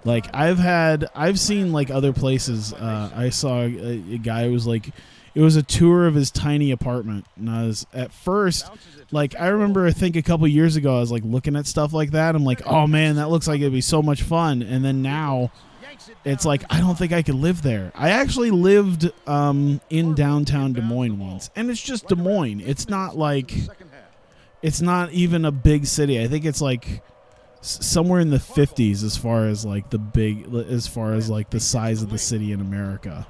Like, I've seen, like, other places. I saw a guy who was like, it was a tour of his tiny apartment, and I was at first, like, I remember, I think a couple years ago, I was like looking at stuff like that. I'm like, oh man, that looks like it'd be so much fun. And then now, it's like, I don't think I could live there. I actually lived in downtown Des Moines once, and it's just Des Moines. It's not like, it's not even a big city. I think it's like somewhere in the 50s as far as, like, like the size of the city in America.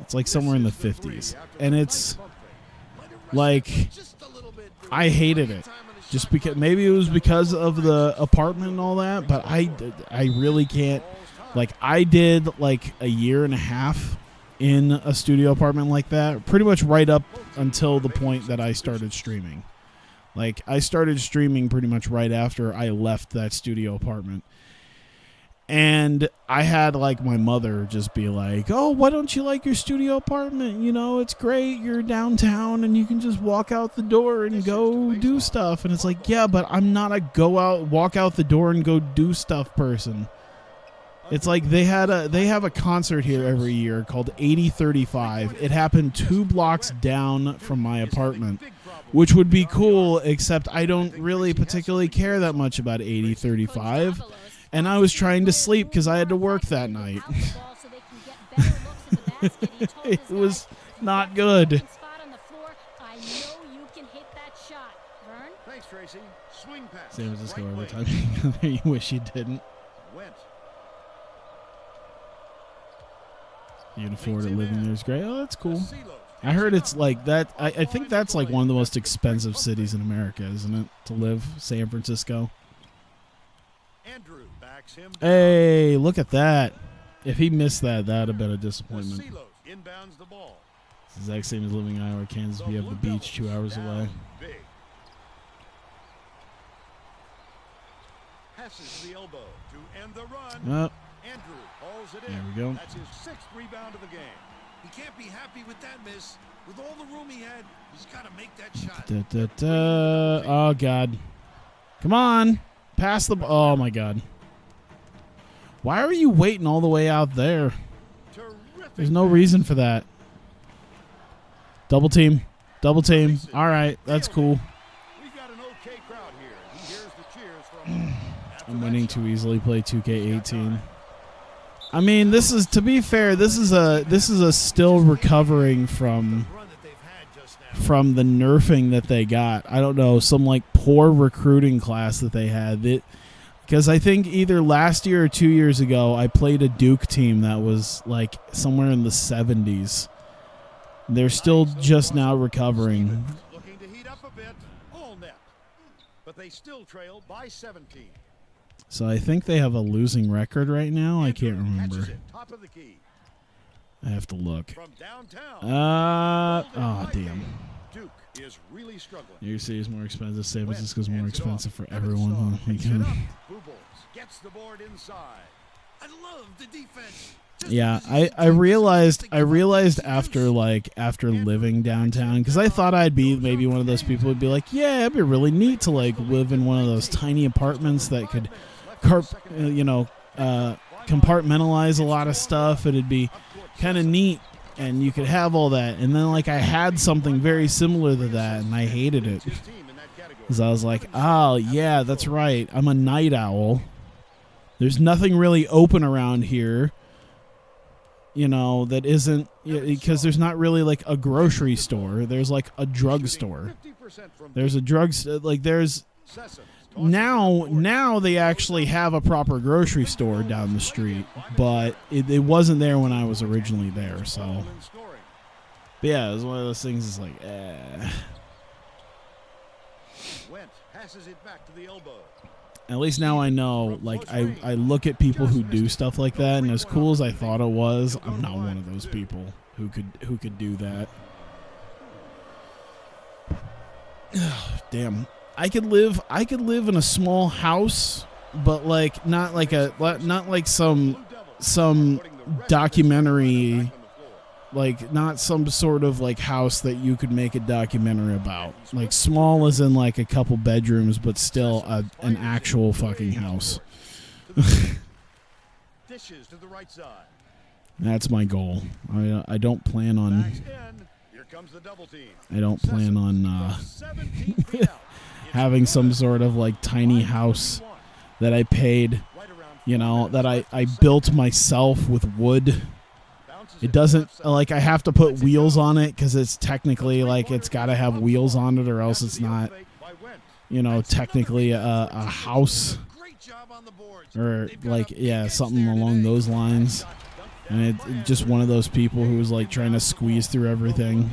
It's like somewhere in the 50s, and it's like, Just a little bit. I hated it. Just because, maybe it was because of the apartment and all that, but I really can't. Like, I did like a year and a half in a studio apartment like that, pretty much right up until the point that I started streaming. Like, I started streaming pretty much right after I left that studio apartment. And I had, like, my mother just be like, oh, why don't you like your studio apartment? You know, it's great. You're downtown and you can just walk out the door and go do stuff. And it's like, yeah, but I'm not a walk out the door and go do stuff person. It's like they have a concert here every year called 8035. It happened 2 blocks down from my apartment, which would be cool, except I don't really particularly care that much about 8035. And I was trying to sleep because I had to work that night. It was not good. Thanks, Tracy. Swing pass. San Francisco Right every wing. time you go there, you wish you didn't. Went. You can afford it. Living there is great. Oh, that's cool. Silos. I heard it's like that. I think that's like one of the most expensive cities in America, isn't it, to live? San Francisco. Andrew backs him. Hey, look at that. If he missed that, that would have been a disappointment. Silos inbounds the ball. It's the exact same as living in Iowa, Kansas. We have the beach 2 hours Down away. Big. Passes the elbow to end the run. Oh, Andrew hauls it in. there we go. That's his 6th rebound of the game. He can't be happy with that miss. With all the room he had, he's got to make that shot. Da, da, da. Oh, God. Come on. Pass the ball. Oh, my God. Why are you waiting all the way out there? Terrific. There's no reason for that. Double team. Double team. All right. That's cool. I'm winning too easily. Play 2K18. I mean, this is, to be fair, this is a still recovering from the nerfing that they got. I don't know, some like poor recruiting class that they had. Because I think either last year or 2 years ago, I played a Duke team that was like somewhere in the 70s. They're still just now recovering. Looking to heat up a bit. All net. But they still trail by 17. So I think they have a losing record right now. I can't remember. Top of the key. I have to look. From downtown. Oh, damn. Duke is really struggling. New York City is more expensive. San Francisco is more expensive for everyone. Oh my God. Gets the board inside. I love the defense. Yeah, I realized after living downtown, because I thought I'd be maybe one of those people who'd be like, yeah, it'd be really neat to like live in one of those tiny apartments that could compartmentalize a lot of stuff. It'd be kind of neat, and you could have all that. And then like I had something very similar to that, and I hated it because I was like, oh yeah, that's right, I'm a night owl. There's nothing really open around here, that isn't, because there's not really like a grocery store. There's like a drugstore. There's a now they actually have a proper grocery store down the street, but it wasn't there when I was originally there. So, but yeah, it was one of those things. It's like, Went passes it back to the elbow. At least now I know, like, I look at people who do stuff like that, and as cool as I thought it was, I'm not one of those people who could do that. Damn. I could live in a small house, but like not like some documentary, like not some sort of like house that you could make a documentary about. Like small as in like a couple bedrooms, but still an actual fucking house. Dishes to the right side. That's my goal. I don't plan on. Here comes the double team. I don't plan on having some sort of like tiny house that I paid, that I built myself with wood. It doesn't, like, I have to put wheels on it because it's technically like it's got to have wheels on it or else it's not, technically a house or like, yeah, something along those lines. And it's just one of those people who was like trying to squeeze through everything.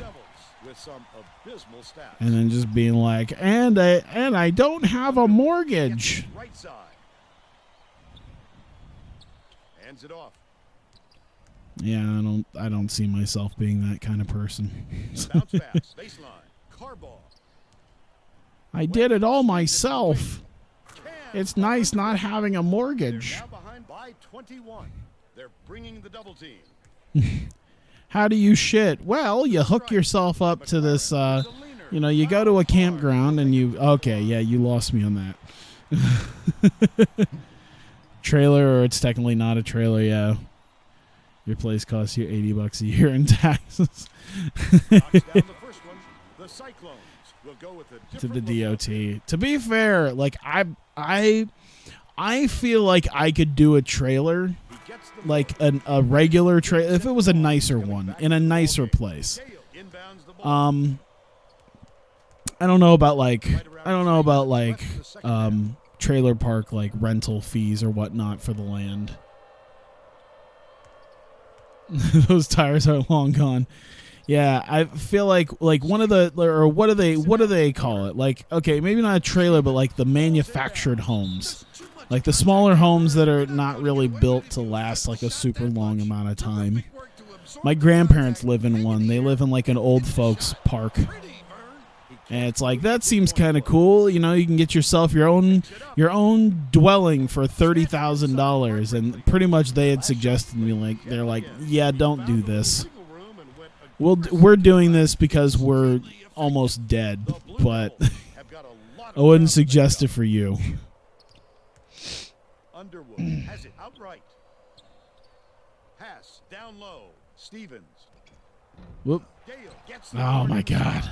And then just being like, and I don't have a mortgage. Right side. Hands it off. Yeah, I don't see myself being that kind of person. Bounce pass, baseline, car ball. I did it all myself. It's nice not having a mortgage. Now behind by 21. They're bringing the double team. How do you shit? Well, you hook yourself up to this, you go to a campground and you lost me on that. Trailer, or it's technically not a trailer, yeah. Your place costs you $80 a year in taxes. To the DOT. To be fair, like I feel like I could do a trailer, like a regular trailer, if it was a nicer one in a nicer place. I don't know about trailer park like rental fees or whatnot for the land. Those tires are long gone. Yeah, I feel like one of the, or what do they call it? Like, okay, maybe not a trailer, but like the manufactured homes. Like the smaller homes that are not really built to last like a super long amount of time. My grandparents live in one. They live in like an old folks park. And it's like, that seems kind of cool. You can get yourself your own dwelling for $30,000. And pretty much they had suggested to me, they're like, yeah, don't do this. We're doing this because we're almost dead, but I wouldn't suggest it for you. Underwood has it outright. Pass down low. Stevens. Whoop. Oh my God.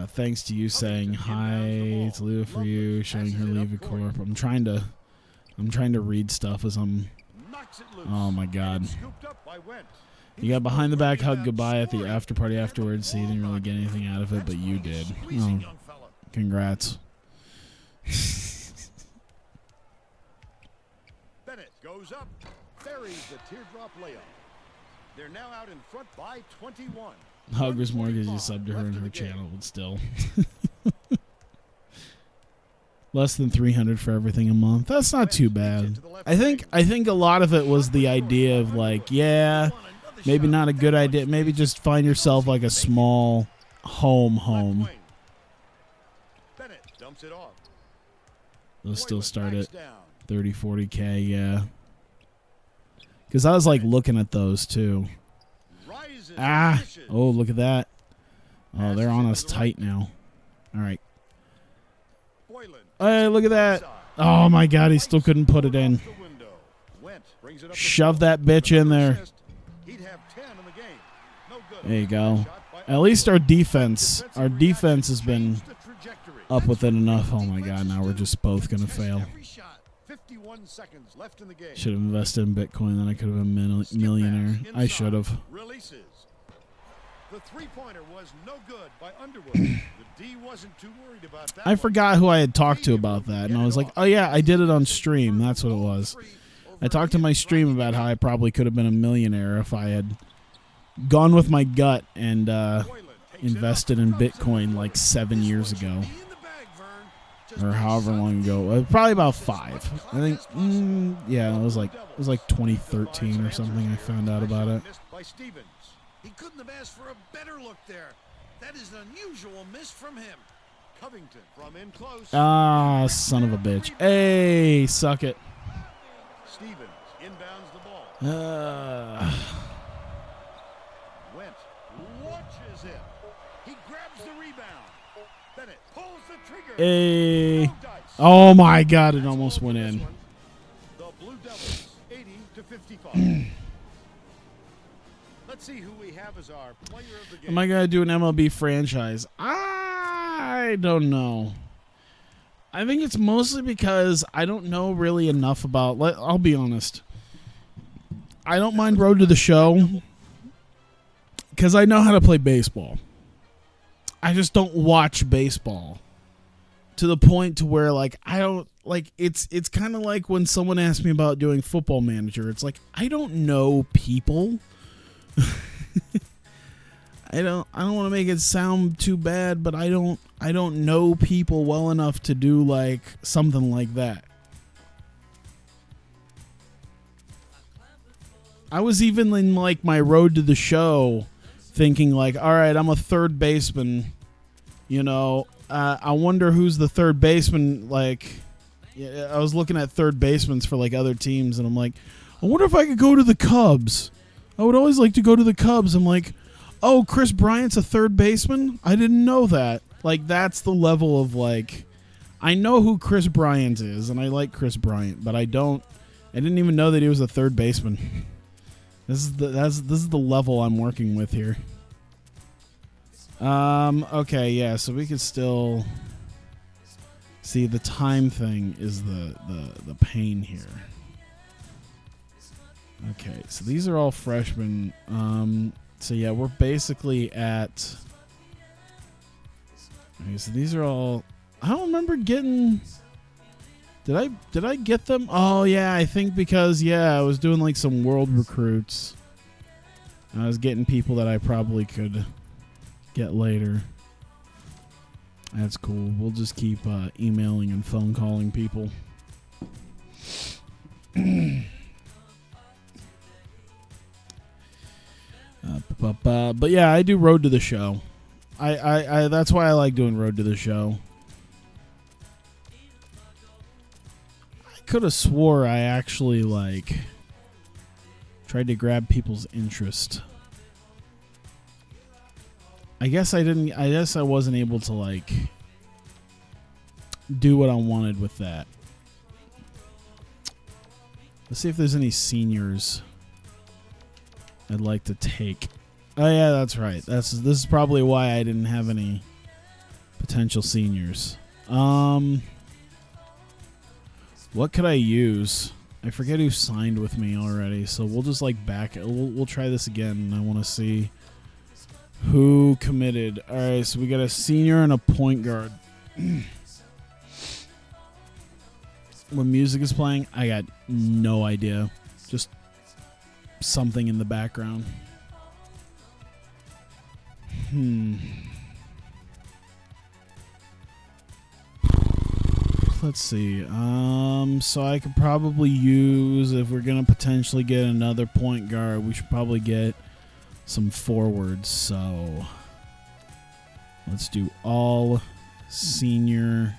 Thanks to you saying hi. It's Leo for you. Showing her leave a corp. I'm trying to read stuff as I'm. Oh my God. You got behind the back hug goodbye at the after party afterwards, so you didn't really get anything out of it, but you did. Oh, congrats. Bennett goes up, buries the teardrop layup. They're now out in front by 21. Hug was more because you subbed to her in her channel, but still. Less than 300 for everything a month. That's not too bad. I think a lot of it was the idea of like, yeah, maybe not a good idea. Maybe just find yourself like a small home. Bennett dumps it off. They'll still start at 30, 40K, yeah. Because I was like looking at those too. Ah, oh, look at that. Oh, they're on us tight now. All right. Hey, look at that. Oh, my God, he still couldn't put it in. Shove that bitch in there. There you go. At least our defense has been up with it enough. Oh, my God, now we're just both going to fail. Should have invested in Bitcoin, then I could have been a millionaire. I should have. The three-pointer was no good by Underwood. The D wasn't too worried about that. I forgot who I had talked to about that, and I was like, oh, yeah, I did it on stream. That's what it was. I talked to my stream about how I probably could have been a millionaire if I had gone with my gut and invested in Bitcoin like 7 years ago. Or however long ago. Probably about 5. I think, yeah, it was like 2013 or something I found out about it. He couldn't have asked for a better look there. That is an unusual miss from him. Covington from in close. Ah, son of a bitch. Hey, suck it. Stevens inbounds the ball. Went watches him. He grabs the rebound. Bennett pulls the trigger. Hey. Oh my God, it almost went in. The Blue Devils 80 to 55. Let's see who we have as our player of the game. Am I going to do an MLB franchise? I don't know. I think it's mostly because I don't know really enough about... I'll be honest. I don't mind Road to the Show because I know how to play baseball. I just don't watch baseball to the point to where, like, I don't... Like, it's kind of like when someone asks me about doing Football Manager. It's like, I don't know people... I don't want to make it sound too bad, but I don't know people well enough to do like something like that. I was even in like my Road to the Show thinking like, all right, I'm a third baseman, you know, I wonder who's the third baseman. Like, yeah, I was looking at third basemen for like other teams and I'm like, I wonder if I could go to the Cubs. I would always like to go to the Cubs. I'm like, oh, Chris Bryant's a third baseman? I didn't know that. Like, that's the level of, like, I know who Chris Bryant is, and I like Chris Bryant, but I didn't even know that he was a third baseman. This is the level I'm working with here. Okay, yeah, so we could still see the time thing is the pain here. Okay, so these are all freshmen. So yeah, we're basically at... Okay, so these are all... I don't remember getting... Did I get them? Oh yeah, I think because, yeah, I was doing like some world recruits. I was getting people that I probably could get later. That's cool. We'll just keep emailing and phone calling people. But yeah, I do Road to the Show. I that's why I like doing Road to the Show. I could have swore I actually like tried to grab people's interest. I guess I didn't. I guess I wasn't able to like do what I wanted with that. Let's see if there's any seniors I'd like to take. Oh yeah, that's right. This is probably why I didn't have any Potential seniors. What could I use? I forget who signed with me already, so we'll just like back it. We'll try this again, and I want to see who committed. All right, so we got a senior and a point guard. When music is playing, I got no idea. Just something in the background. Let's see. So I could probably use, if we're gonna potentially get another point guard, we should probably get some forwards. So let's do all senior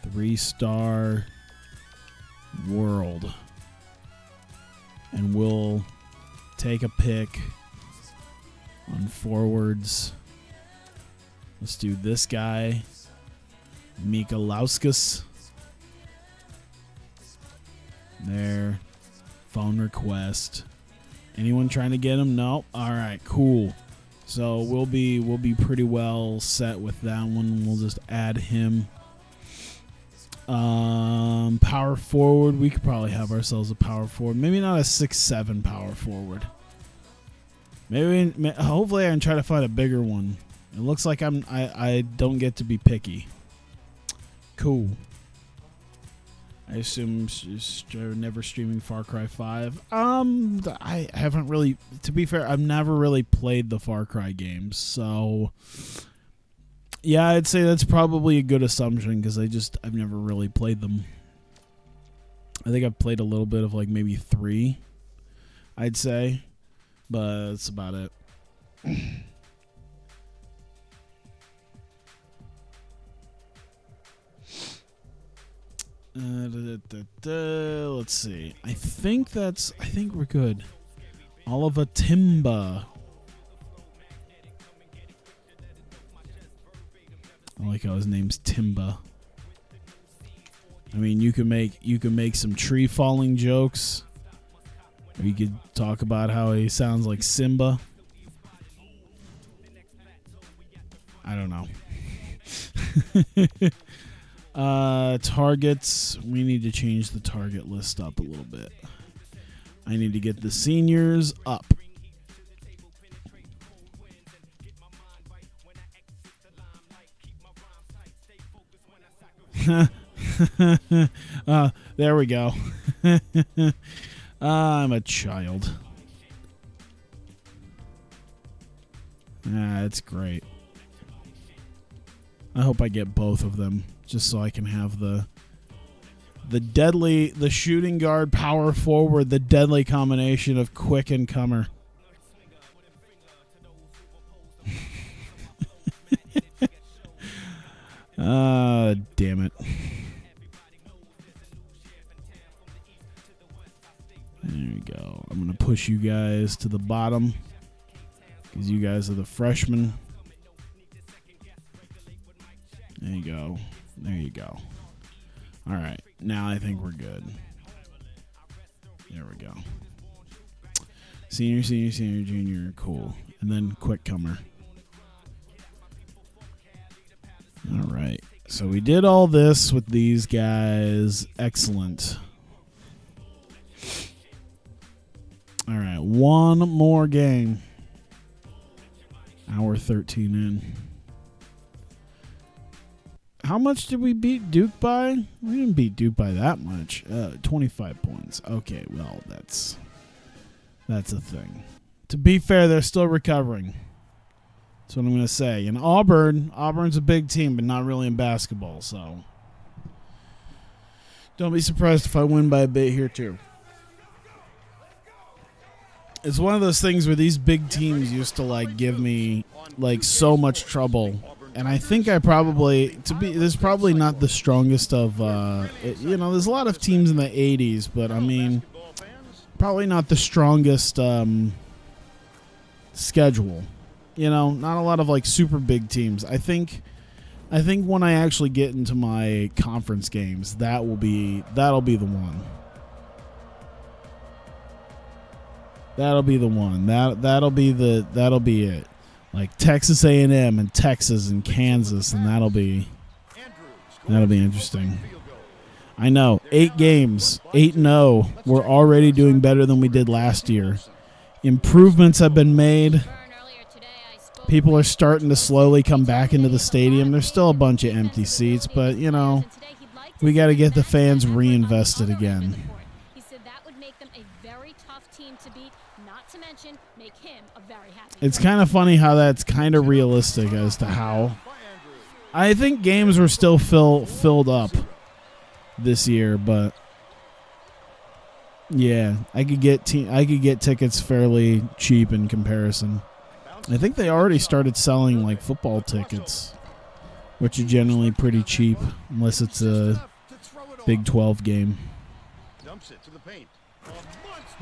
3-star world, and we'll take a pick on forwards. Let's do this guy, Mikalauskas. There. Phone request. Anyone trying to get him? No. All right, cool. So we'll be pretty well set with that one. We'll just add him. Power forward. We could probably have ourselves a power forward. Maybe not a 6'7" power forward. Hopefully I can try to find a bigger one. It looks like I don't get to be picky. Cool. I assume never streaming Far Cry 5. I haven't really, to be fair, I've never really played the Far Cry games, so yeah, I'd say that's probably a good assumption because I've never really played them. I think I've played a little bit of like maybe 3, I'd say, but that's about it. Let's see. I think we're good. Oliver Timba. I like how his name's Timba. I mean, you can make some tree falling jokes, or you could talk about how he sounds like Simba. I don't know. Targets. We need to change the target list up a little bit. I need to get the seniors up. There we go. I'm a child. That's great. I hope I get both of them, just so I can have the shooting guard, power forward, the deadly combination of quick and comer. Damn it. There we go. I'm going to push you guys to the bottom because you guys are the freshmen. There you go. There you go. All right. Now I think we're good. There we go. Senior, junior. Cool. And then quick comer. All right. So we did all this with these guys. Excellent. All right. One more game. Hour 13 in. How much did we beat Duke by? We didn't beat Duke by that much. 25 points. Okay, well, that's a thing. To be fair, they're still recovering. That's what I'm going to say. And Auburn's a big team, but not really in basketball, so don't be surprised if I win by a bit here, too. It's one of those things where these big teams used to, like, give me, like, so much trouble. And I think there's probably not the strongest of, there's a lot of teams in the 80s, but I mean, probably not the strongest schedule. Not a lot of like super big teams. I think when I actually get into my conference games, that'll be the one. That'll be the one. That'll be it. like Texas A&M and Texas and Kansas, and that'll be interesting. I know, 8 games, 8-0. We're already doing better than we did last year. Improvements have been made. People are starting to slowly come back into the stadium. There's still a bunch of empty seats, but, you know, we got to get the fans reinvested again. He said that would make them a very tough team to beat, not to mention make him a very happy. It's kind of funny how that's kind of realistic as to how. I think games were still filled up this year, but yeah, I could get tickets fairly cheap in comparison. I think they already started selling like football tickets, which are generally pretty cheap unless it's a Big 12 game.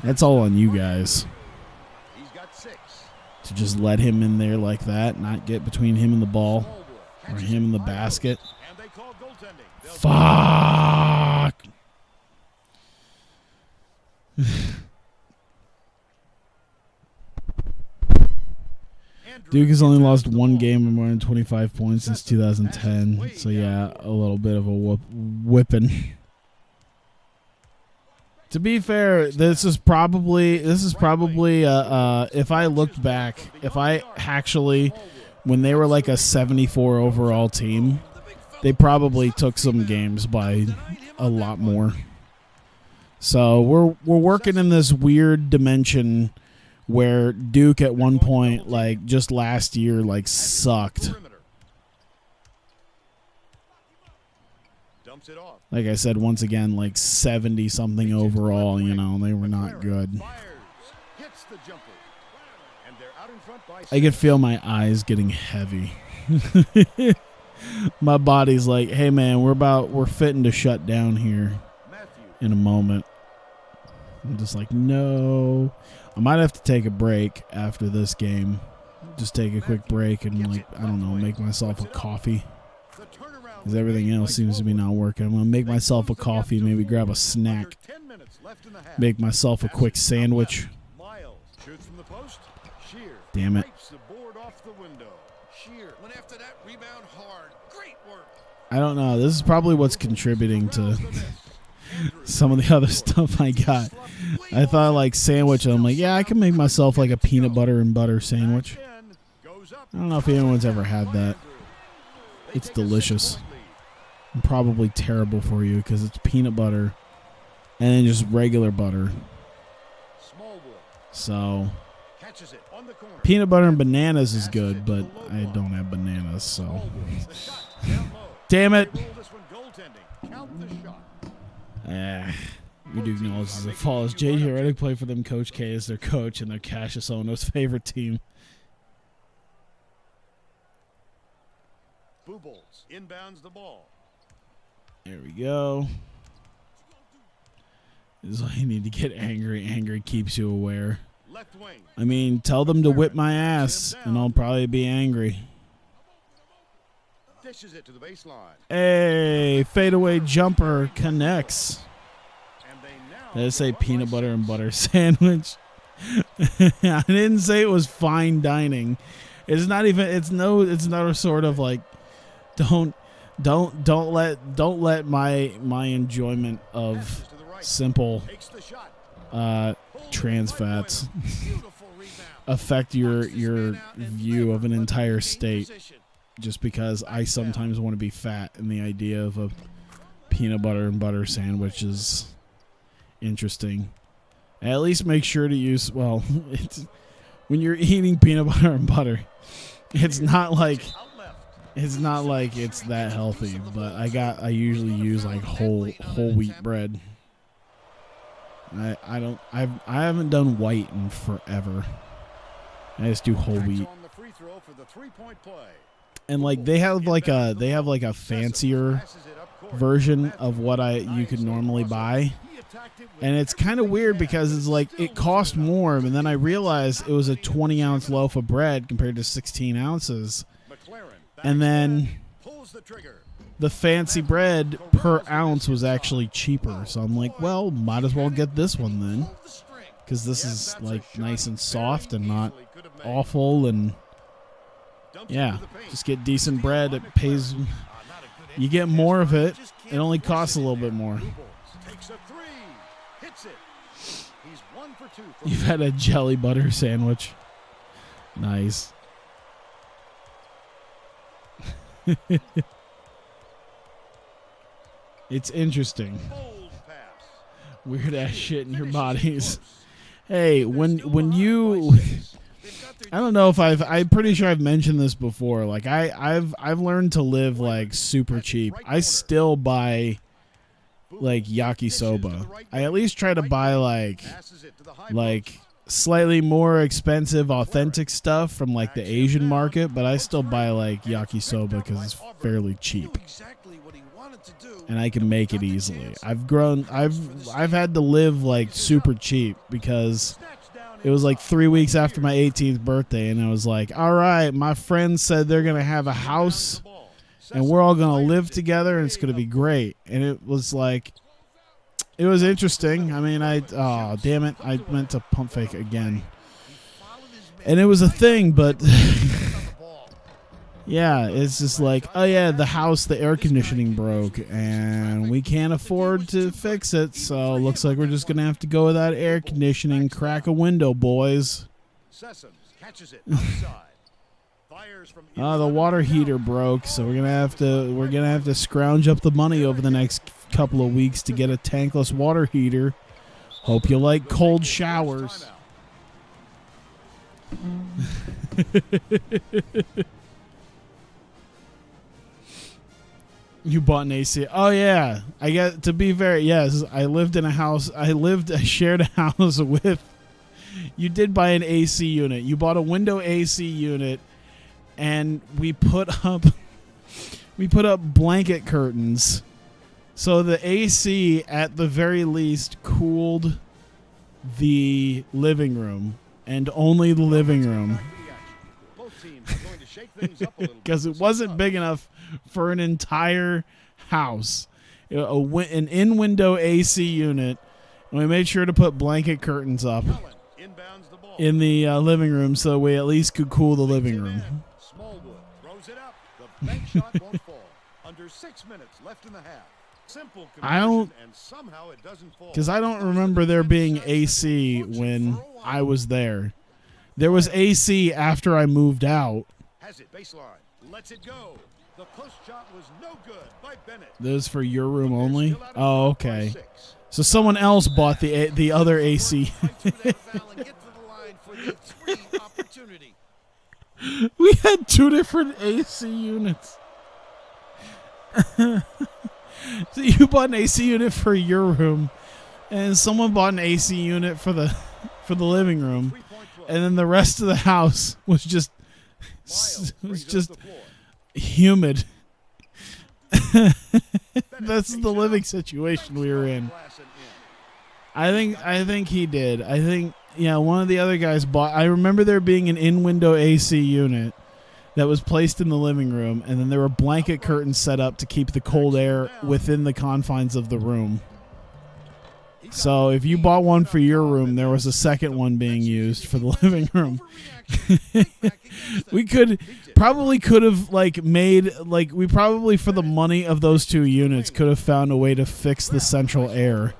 That's all on you guys to just let him in there like that, not get between him and the ball or him and the basket. Fuck. Duke has only lost one game of more than 25 points since 2010. So yeah, a little bit of a whipping. To be fair, this is probably if I looked back, if I actually, when they were like a 74 overall team, they probably took some games by a lot more. So we're working in this weird dimension where Duke at one point, like just last year, like sucked. Like I said, once again, like 70-something overall, you know, they were not good. I could feel my eyes getting heavy. My body's like, hey man, we're fitting to shut down here in a moment. I'm just like, no. I might have to take a break after this game. Just take a quick break and, like, I don't know, make myself a coffee. Because everything else seems to be not working. I'm going to make myself a coffee, maybe grab a snack. Make myself a quick sandwich. Damn it. I don't know. This is probably what's contributing to some of the other stuff I got. I thought like sandwich. I'm like, yeah, I can make myself like a peanut butter and butter sandwich. I don't know if anyone's ever had that. It's delicious. And probably terrible for you because it's peanut butter and then just regular butter. So peanut butter and bananas is good, but I don't have bananas, so damn it. We do acknowledge this is a fall. As J.J. Redick played for them, Coach K is their coach, and they're Cassius Ohno's favorite team. Boobles inbounds the ball. There we go. This is why you need to get angry. Angry keeps you aware. Left wing. I mean, tell them to whip my ass, and I'll probably be angry. Dishes it to the baseline. Hey, fadeaway jumper connects. Did I say peanut butter and butter sandwich? I didn't say it was fine dining. It's not even. It's not a sort of like. Don't let my enjoyment of simple trans fats affect your view of an entire state. Just because I sometimes want to be fat, and the idea of a peanut butter and butter sandwich is interesting. At least make sure to use, well, it's, when you're eating peanut butter and butter, it's not like it's that healthy, but I usually use like whole wheat bread. I haven't done white in forever. I just do whole wheat. And like they have like a fancier version of what you could normally buy. And it's kind of weird because it's like it cost more, and then I realized it was a 20-ounce loaf of bread compared to 16 ounces. And then the fancy bread per ounce was actually cheaper. So I'm like, well, might as well get this one then, because this is like nice and soft and not awful. And dumps it Yeah, into the paint. just get decent bread. It pays. Not a good You get more of it. Just It can't only force costs a it in little there. bit more. Blue Bulls takes a three, hits it. He's 1 for 2 from You've had a jelly butter sandwich. Nice. It's interesting. bold pass. Weird ass shit in your Finishes bodies. close. Hey, when you, I don't know if I'm pretty sure I've mentioned this before. Like I've learned to live like super cheap. I still buy like yakisoba. I at least try to buy Passes it to the high like slightly more expensive authentic stuff from like the Asian market, but I still buy like yakisoba because it's fairly cheap. Exactly what he wanted to do. And I can make it easily. I've had to live like super cheap because it was like 3 weeks after my 18th birthday, and I was like, all right, my friends said they're gonna have a house and we're all gonna live together and it's gonna be great. And it was like, it was interesting. I mean, oh damn it, I meant to pump fake again, and it was a thing, but yeah, it's just like, oh yeah, the house, the air conditioning broke, and we can't afford to fix it, so looks like we're just gonna have to go without air conditioning. Crack a window, boys. Sessoms catches it outside. Fires from The water heater broke, so we're gonna have to scrounge up the money over the next couple of weeks to get a tankless water heater. Hope you like cold showers. You bought an AC. Oh yeah, I get to be very yes. I lived in a house. I shared a house with. You did buy an AC unit. You bought a window AC unit, and we put up blanket curtains, so the AC at the very least cooled the living room and only the living room. Both teams are going to shake things up a little bit. Because it wasn't big enough for an entire house. An in-window AC unit. And we made sure to put blanket curtains up Inbounds the ball. in the living room so we at least could cool the living room. Smallwood throws it up. The bank shot won't fall. Under 6 minutes left in the half. Simple I don't- conversion, and somehow it doesn't fall. Because I don't remember there being AC when I was there. There was AC after I moved out. Has it baseline. Lets it go. The post shot was no good by Bennett. This is for your room only? Still out of Oh, bounds by okay. 6. So someone else bought the other AC. Fight through that foul and get to the line for the three opportunity. We had two different AC units. So you bought an AC unit for your room, and someone bought an AC unit for the living room, 3-point play. and then the rest of the house was just Miles was brings it just up the floor. humid. Bennett That's takes the it living up. situation we were in. Glass and in. I think he did. I think one of the other guys bought. I remember there being an in-window AC unit that was placed in the living room, and then there were blanket curtains set up to keep the cold air within the confines of the room. So if you bought one for your room, there was a second one being used for the living room. We could have like made like we probably for the money of those two units could have found a way to fix the central air.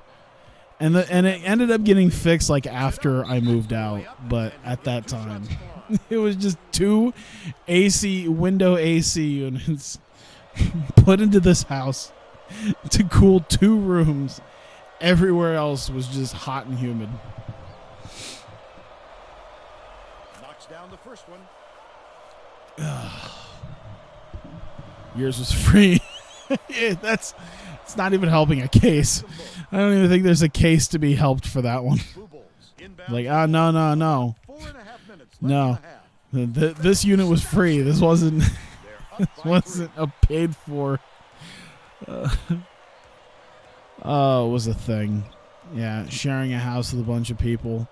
And it ended up getting fixed like after I moved out, but at that time it was just two window AC units put into this house to cool two rooms. Everywhere else was just hot and humid. Knocks down the first one. Yours was free. Yeah, it's not even helping a case. I don't even think there's a case to be helped for that one. Blue Bulls inbound. Like, no. 4.5 minutes left No. in the half. This unit was free. This wasn't They're up by wasn't a paid for. Oh, it was a thing. Yeah, sharing a house with a bunch of people.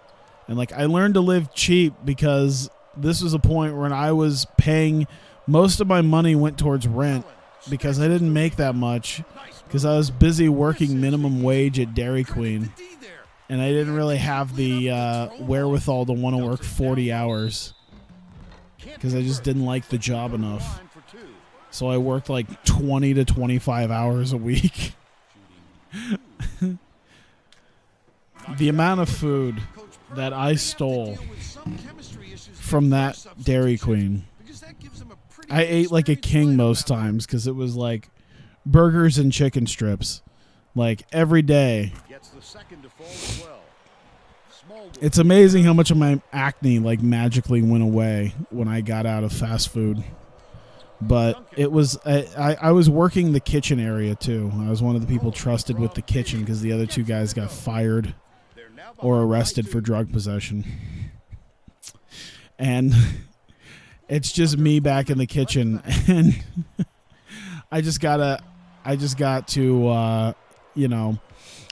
And like I learned to live cheap because this was a point when I was paying most of my money went towards rent because I didn't make that much because I was busy working minimum wage at Dairy Queen and I didn't really have the wherewithal to want to work 40 hours. because I just didn't like the job enough. So I worked like 20 to 25 hours a week. The amount of food that I stole from that Dairy Queen. I ate like a king most times because it was like burgers and chicken strips. Like every day. It's amazing how much of my acne like magically went away when I got out of fast food. But it was I was working the kitchen area too. I was one of the people trusted with the kitchen because the other two guys got fired or arrested for drug possession. And it's just me back in the kitchen, and I just got to you know,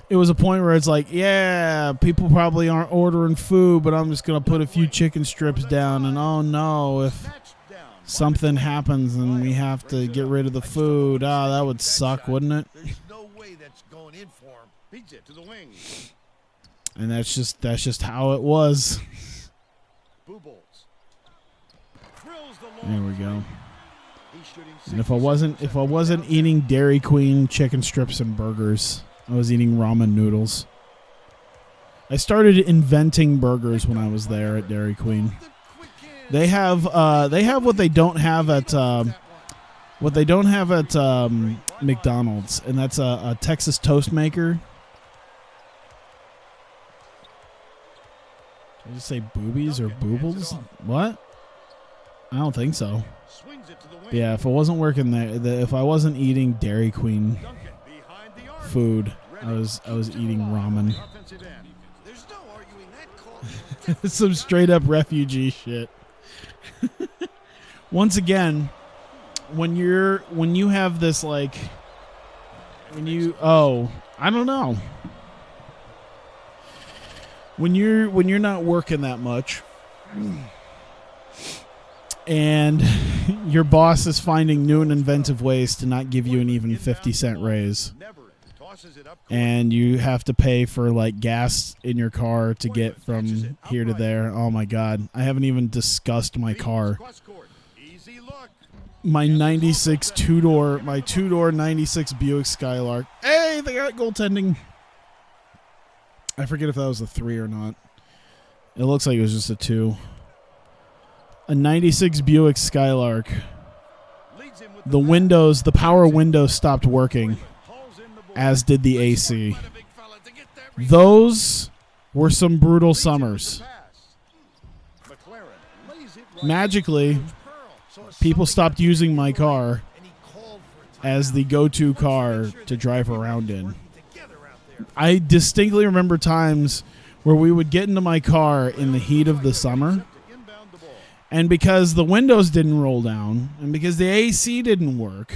it was a point where it's like, yeah, people probably aren't ordering food, but I'm just going to put a few chicken strips down, and oh no, if something happens and we have to get rid of the food, that would suck, wouldn't it? There's no way that's going in for him. Beats it to the wings. And that's just how it was. There we go. And if I wasn't eating Dairy Queen chicken strips and burgers, I was eating ramen noodles. I started inventing burgers when I was there at Dairy Queen. They have what they don't have at McDonald's, and that's a Texas toast maker. Did I just say boobies or boobles? What? I don't think so. Yeah, if I wasn't working there, if I wasn't eating Dairy Queen food, I was eating ramen. Some straight up refugee shit. Once again, when you have this like I don't know. When you're not working that much and your boss is finding new and inventive ways to not give you an even 50-cent raise, and you have to pay for like gas in your car to get from here to there. Oh my God, I haven't even discussed my car. My 96 two-door 96 Buick Skylark. Hey, they got goaltending. I forget if that was a 3 or not. It looks like it was just a 2. A 96 Buick Skylark. The power windows stopped working, as did the AC. Those were some brutal summers. Magically, people stopped using my car as the go-to car to drive around in. I distinctly remember times where we would get into my car in the heat of the summer, and because the windows didn't roll down and because the AC didn't work,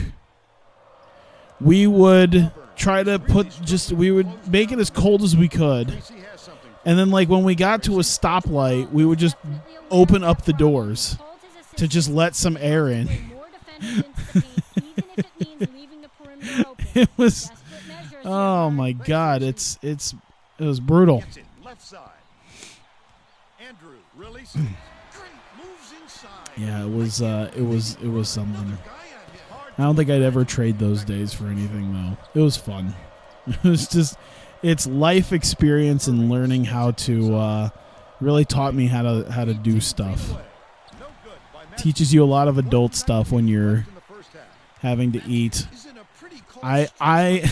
we would try to we would make it as cold as we could. And then like when we got to a stoplight, we would just open up the doors to just let some air in. It was, oh my God, it was brutal. Yeah, it was something. I don't think I'd ever trade those days for anything though. It was fun. It was just, it's life experience and learning how to really taught me how to do stuff. Teaches you a lot of adult stuff when you're having to eat. I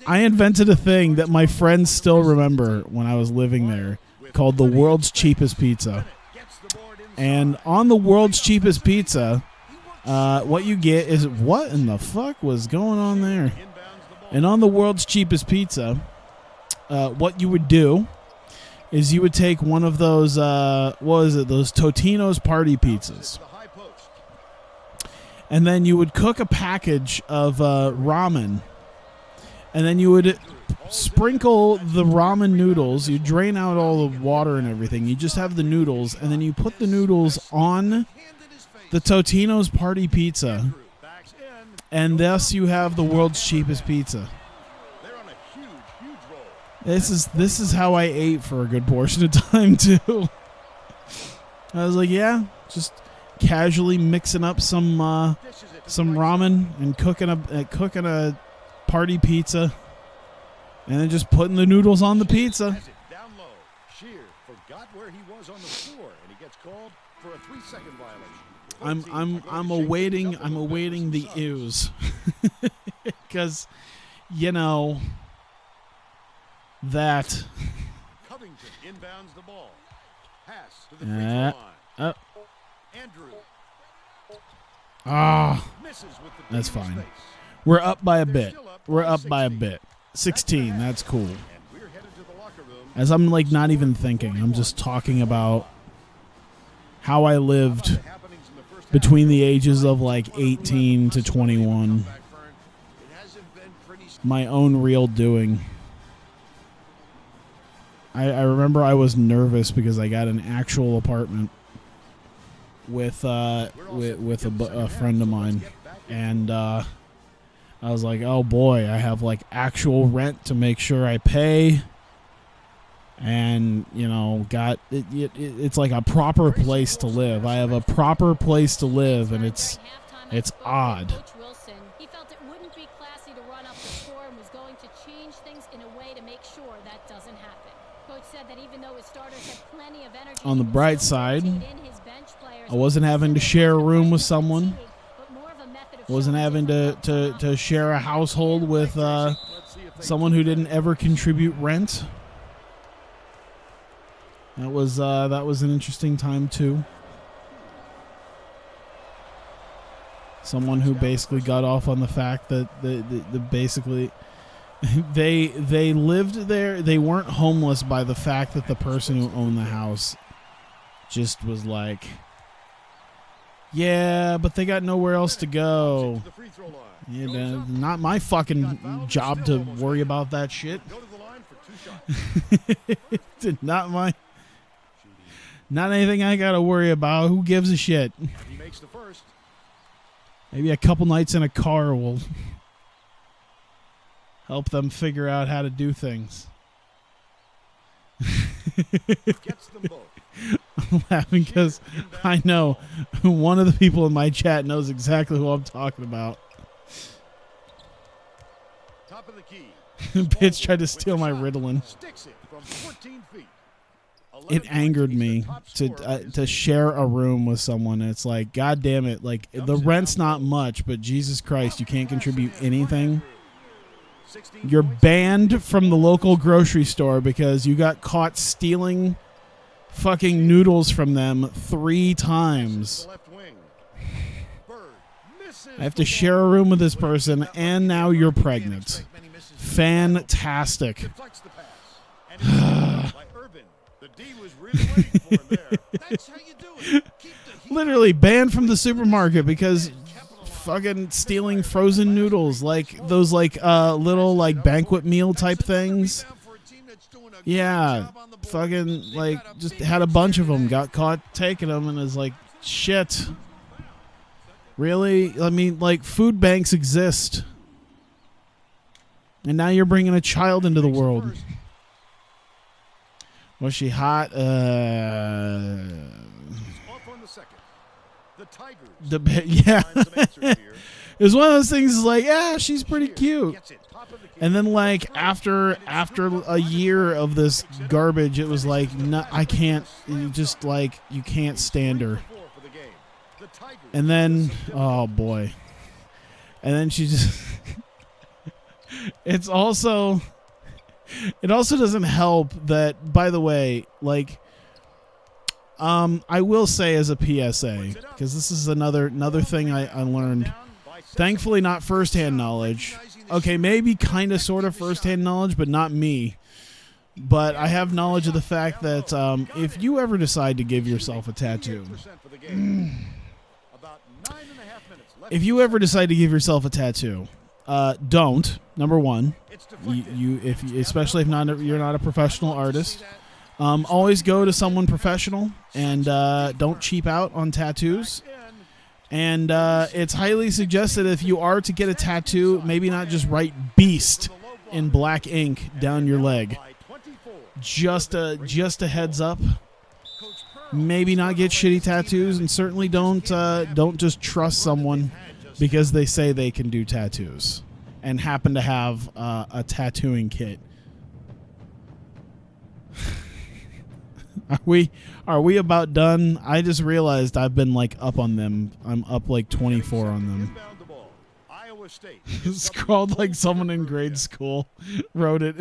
invented a thing that my friends still remember when I was living there called the world's cheapest pizza. And on the world's cheapest pizza, what you get is, what in the fuck was going on there? And on the world's cheapest pizza, what you would do is you would take one of those, those Totino's party pizzas. And then you would cook a package of ramen. And then you would sprinkle the ramen noodles. You drain out all the water and everything. You just have the noodles. And then you put the noodles on the Totino's party pizza. And thus you have the world's cheapest pizza. This is how I ate for a good portion of time too. I was like, yeah, just casually mixing up some ramen and cooking a party pizza, and then just putting the noodles on the pizza. Has it down low. Shear forgot where he was on the floor, and he gets called for a 3-second violation. I'm awaiting the ews, because that. Covington inbounds the ball. Pass to the free throw line. Andrew misses with the That's beat in fine. space. We're up by a bit. 16. That's cool. And we're headed to the locker room. As I'm like not even thinking, I'm just talking about how I lived The happenings in the first half. between the ages of like 18 to 21. It hasn't been pretty. My own real doing. I remember I was nervous because I got an actual apartment with a friend of mine, and I was like, oh boy, I have like actual rent to make sure I pay, and it's like a proper place to live. I have a proper place to live, and it's odd. Coach Wilson, he felt it wouldn't be classy to run up the score and was going to change things in a way to make sure that doesn't happen. Coach said that even though his starters had plenty of energy, On the he would bright still side, rotate in his bench players. I wasn't having to share a room with someone. But more of a method of Wasn't showing having different to share a household with someone who didn't ever contribute rent. That was an interesting time too. Someone who basically got off on the fact that the basically they lived there. They weren't homeless by the fact that the person who owned the house just was like, yeah, but they got nowhere else to go. The free throw line. Yeah, not my fucking job to worry about that shit. Go to the line for 2 shots. Not anything I gotta worry about. Who gives a shit? He makes the first. Maybe a couple nights in a car will help them figure out how to do things. Gets them both. I'm laughing because I know one of the people in my chat knows exactly who I'm talking about. Top of the key. Bitch tried to steal my Ritalin. Sticks it from 14 feet. It angered me to share a room with someone. It's like, God damn it. Like, the rent's not much, but Jesus Christ, you can't contribute anything. You're banned from the local grocery store because you got caught stealing fucking noodles from them 3 times. I have to share a room with this person, and now you're pregnant. Fantastic. Deflects the pass. And it's by Urban. The D was really waiting for him there. That's how you do it. Keep the heat. Literally banned from the supermarket because fucking stealing frozen noodles, like those little like banquet meal type things. Yeah, fucking like just had a bunch of them, got caught taking them, and is like, shit. Really? I mean, like, food banks exist, and now you're bringing a child into the world. Was she hot? Off on the second. The Tigers. Yeah. Find some answers here. It was one of those things like, yeah, she's pretty Shear cute. gets it. Top of the key. And then, like, after a year of this garbage, it was like, no, I can't, you can't stand her. For the game. The Tigers. And then, oh boy. And then she just, it also doesn't help that, by the way, like, I will say as a PSA, because this is another thing I learned. Thankfully, not firsthand knowledge. Okay, maybe kind of sort of firsthand knowledge, but not me. But I have knowledge of the fact that if you ever decide to give yourself a tattoo, For the game. About 9.5 minutes left. if you ever decide to give yourself a tattoo, don't. Number one, It's deflected. especially if you're not a professional artist. Always go to someone professional and don't cheap out on tattoos. And it's highly suggested if you are to get a tattoo, maybe not just write "Beast" in black ink down your leg. By 24. Just a heads up. Coach maybe not get shitty tattoos, and certainly don't just trust someone because they say they can do tattoos and happen to have a tattooing kit. Are we about done? I just realized I've been like up on them. I'm up like 24 on them. Scrawled like someone in grade school wrote it.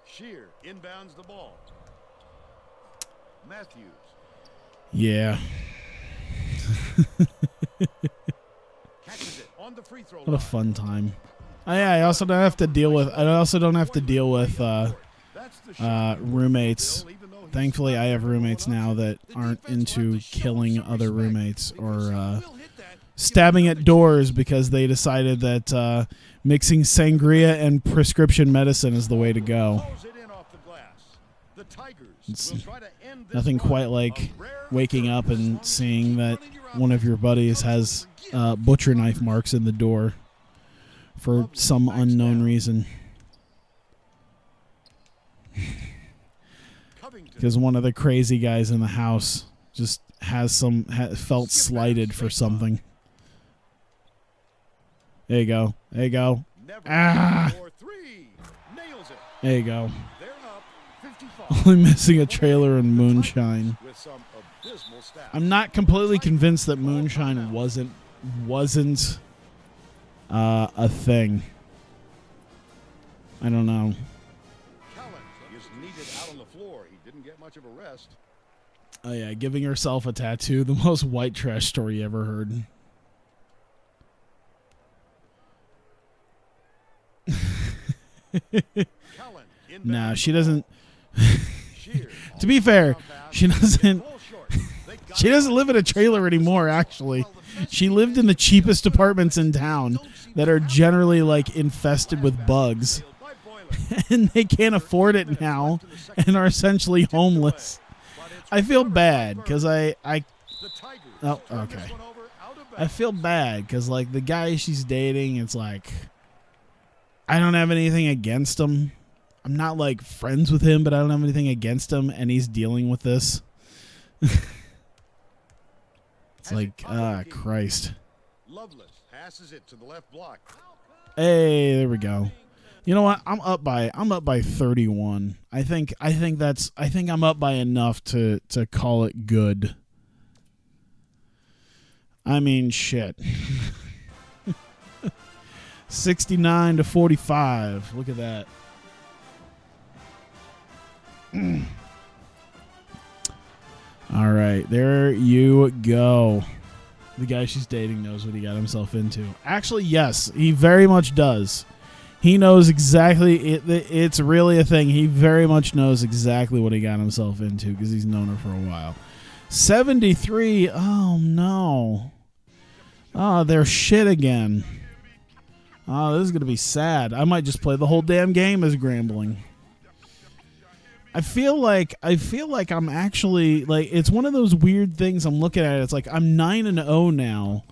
Shear inbounds the ball. Matthews. Yeah. Catches it on the free throw What a line. fun time. Oh, yeah, I also don't have to deal with roommates. Thankfully, I have roommates now that aren't into killing other roommates or stabbing at doors because they decided that mixing sangria and prescription medicine is the way to go. It's nothing quite like waking up and seeing that one of your buddies has butcher knife marks in the door for some unknown reason. Because one of the crazy guys in the house just felt slighted for something. There you go. There you go. Ah! There you go. Only missing a trailer and moonshine. I'm not completely convinced that moonshine wasn't a thing. I don't know. Oh yeah, giving herself a tattoo, the most white trash story you ever heard. No, she doesn't. To be fair, she doesn't live in a trailer anymore, actually. She lived in the cheapest apartments in town that are generally like infested with bugs. And they can't afford it now and are essentially homeless. I feel bad because I feel bad because like the guy she's dating, it's like I don't have anything against him. I'm not like friends with him, but I don't have anything against him, and he's dealing with this. It's like, Christ. Passes it to the left block. Hey, there we go. You know what? I'm up by 31. I think I'm up by enough to call it good. I mean, shit. 69-45. Look at that. All right, there you go. The guy she's dating knows what he got himself into. Actually, yes, he very much does. He knows exactly. It's really a thing. He very much knows exactly what he got himself into because he's known her for a while. 73. Oh, no. Oh, they're shit again. Oh, this is going to be sad. I might just play the whole damn game as Grambling. I feel like I'm actually like it's one of those weird things I'm looking at. It's like I'm 9-0 now,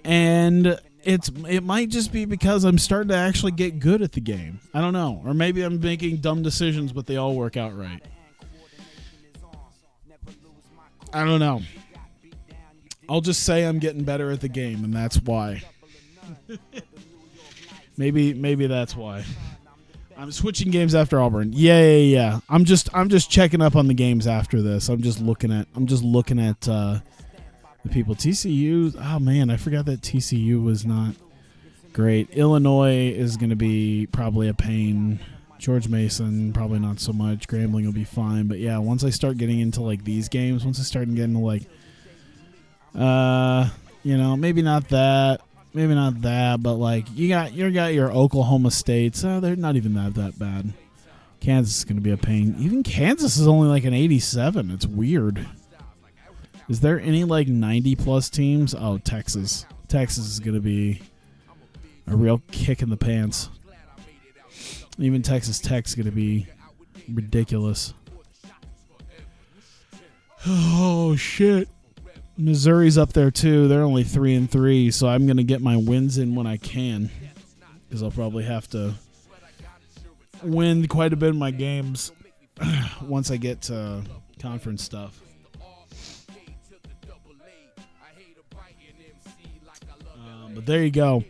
and it might just be because I'm starting to actually get good at the game. I don't know, or maybe I'm making dumb decisions, but they all work out right. I don't know. I'll just say I'm getting better at the game, and that's why. maybe that's why. I'm switching games after Auburn. Yeah. I'm just checking up on the games after this. I'm just looking at the people. TCU. Oh man, I forgot that TCU was not great. Illinois is going to be probably a pain. George Mason probably not so much. Grambling will be fine. But yeah, once I start getting into like these games, once I start getting to like, maybe not that. Maybe not that, but like you got your Oklahoma States. They're not even that bad. Kansas is going to be a pain. Even Kansas is only like an 87. It's weird. Is there any like 90+ teams? Oh, Texas. Texas is going to be a real kick in the pants. Even Texas Tech's going to be ridiculous. Oh shit. Missouri's up there too. They're only 3-3, so I'm gonna get my wins in when I can. because I'll probably have to win quite a bit of my games once I get to conference stuff. But there you go.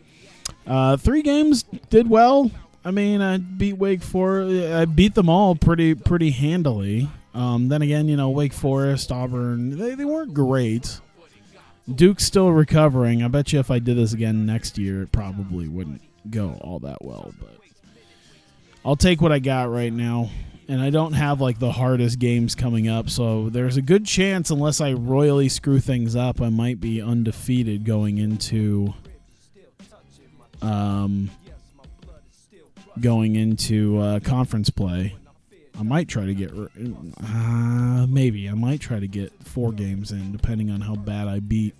3 games did well. I mean, I beat Wake Forest. I beat them all pretty handily. Then again, Wake Forest, Auburn, they weren't great. Duke's still recovering. I bet you if I did this again next year, it probably wouldn't go all that well. But I'll take what I got right now. And I don't have like the hardest games coming up, so there's a good chance, unless I royally screw things up, I might be undefeated going into conference play. I might try to get maybe I might try to get 4 games in, depending on how bad I beat.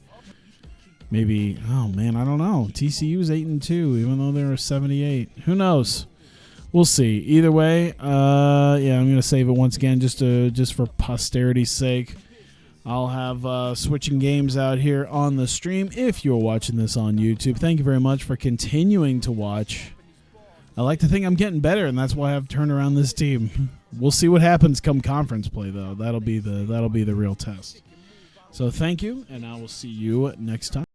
Maybe, oh man, I don't know. TCU's 8-2, even though they were 78. Who knows? We'll see. Either way, I'm gonna save it once again just for posterity's sake. I'll have switching games out here on the stream if you're watching this on YouTube. Thank you very much for continuing to watch. I like to think I'm getting better, and that's why I've turned around this team. We'll see what happens come conference play, though. That'll be the real test. So thank you, and I will see you next time.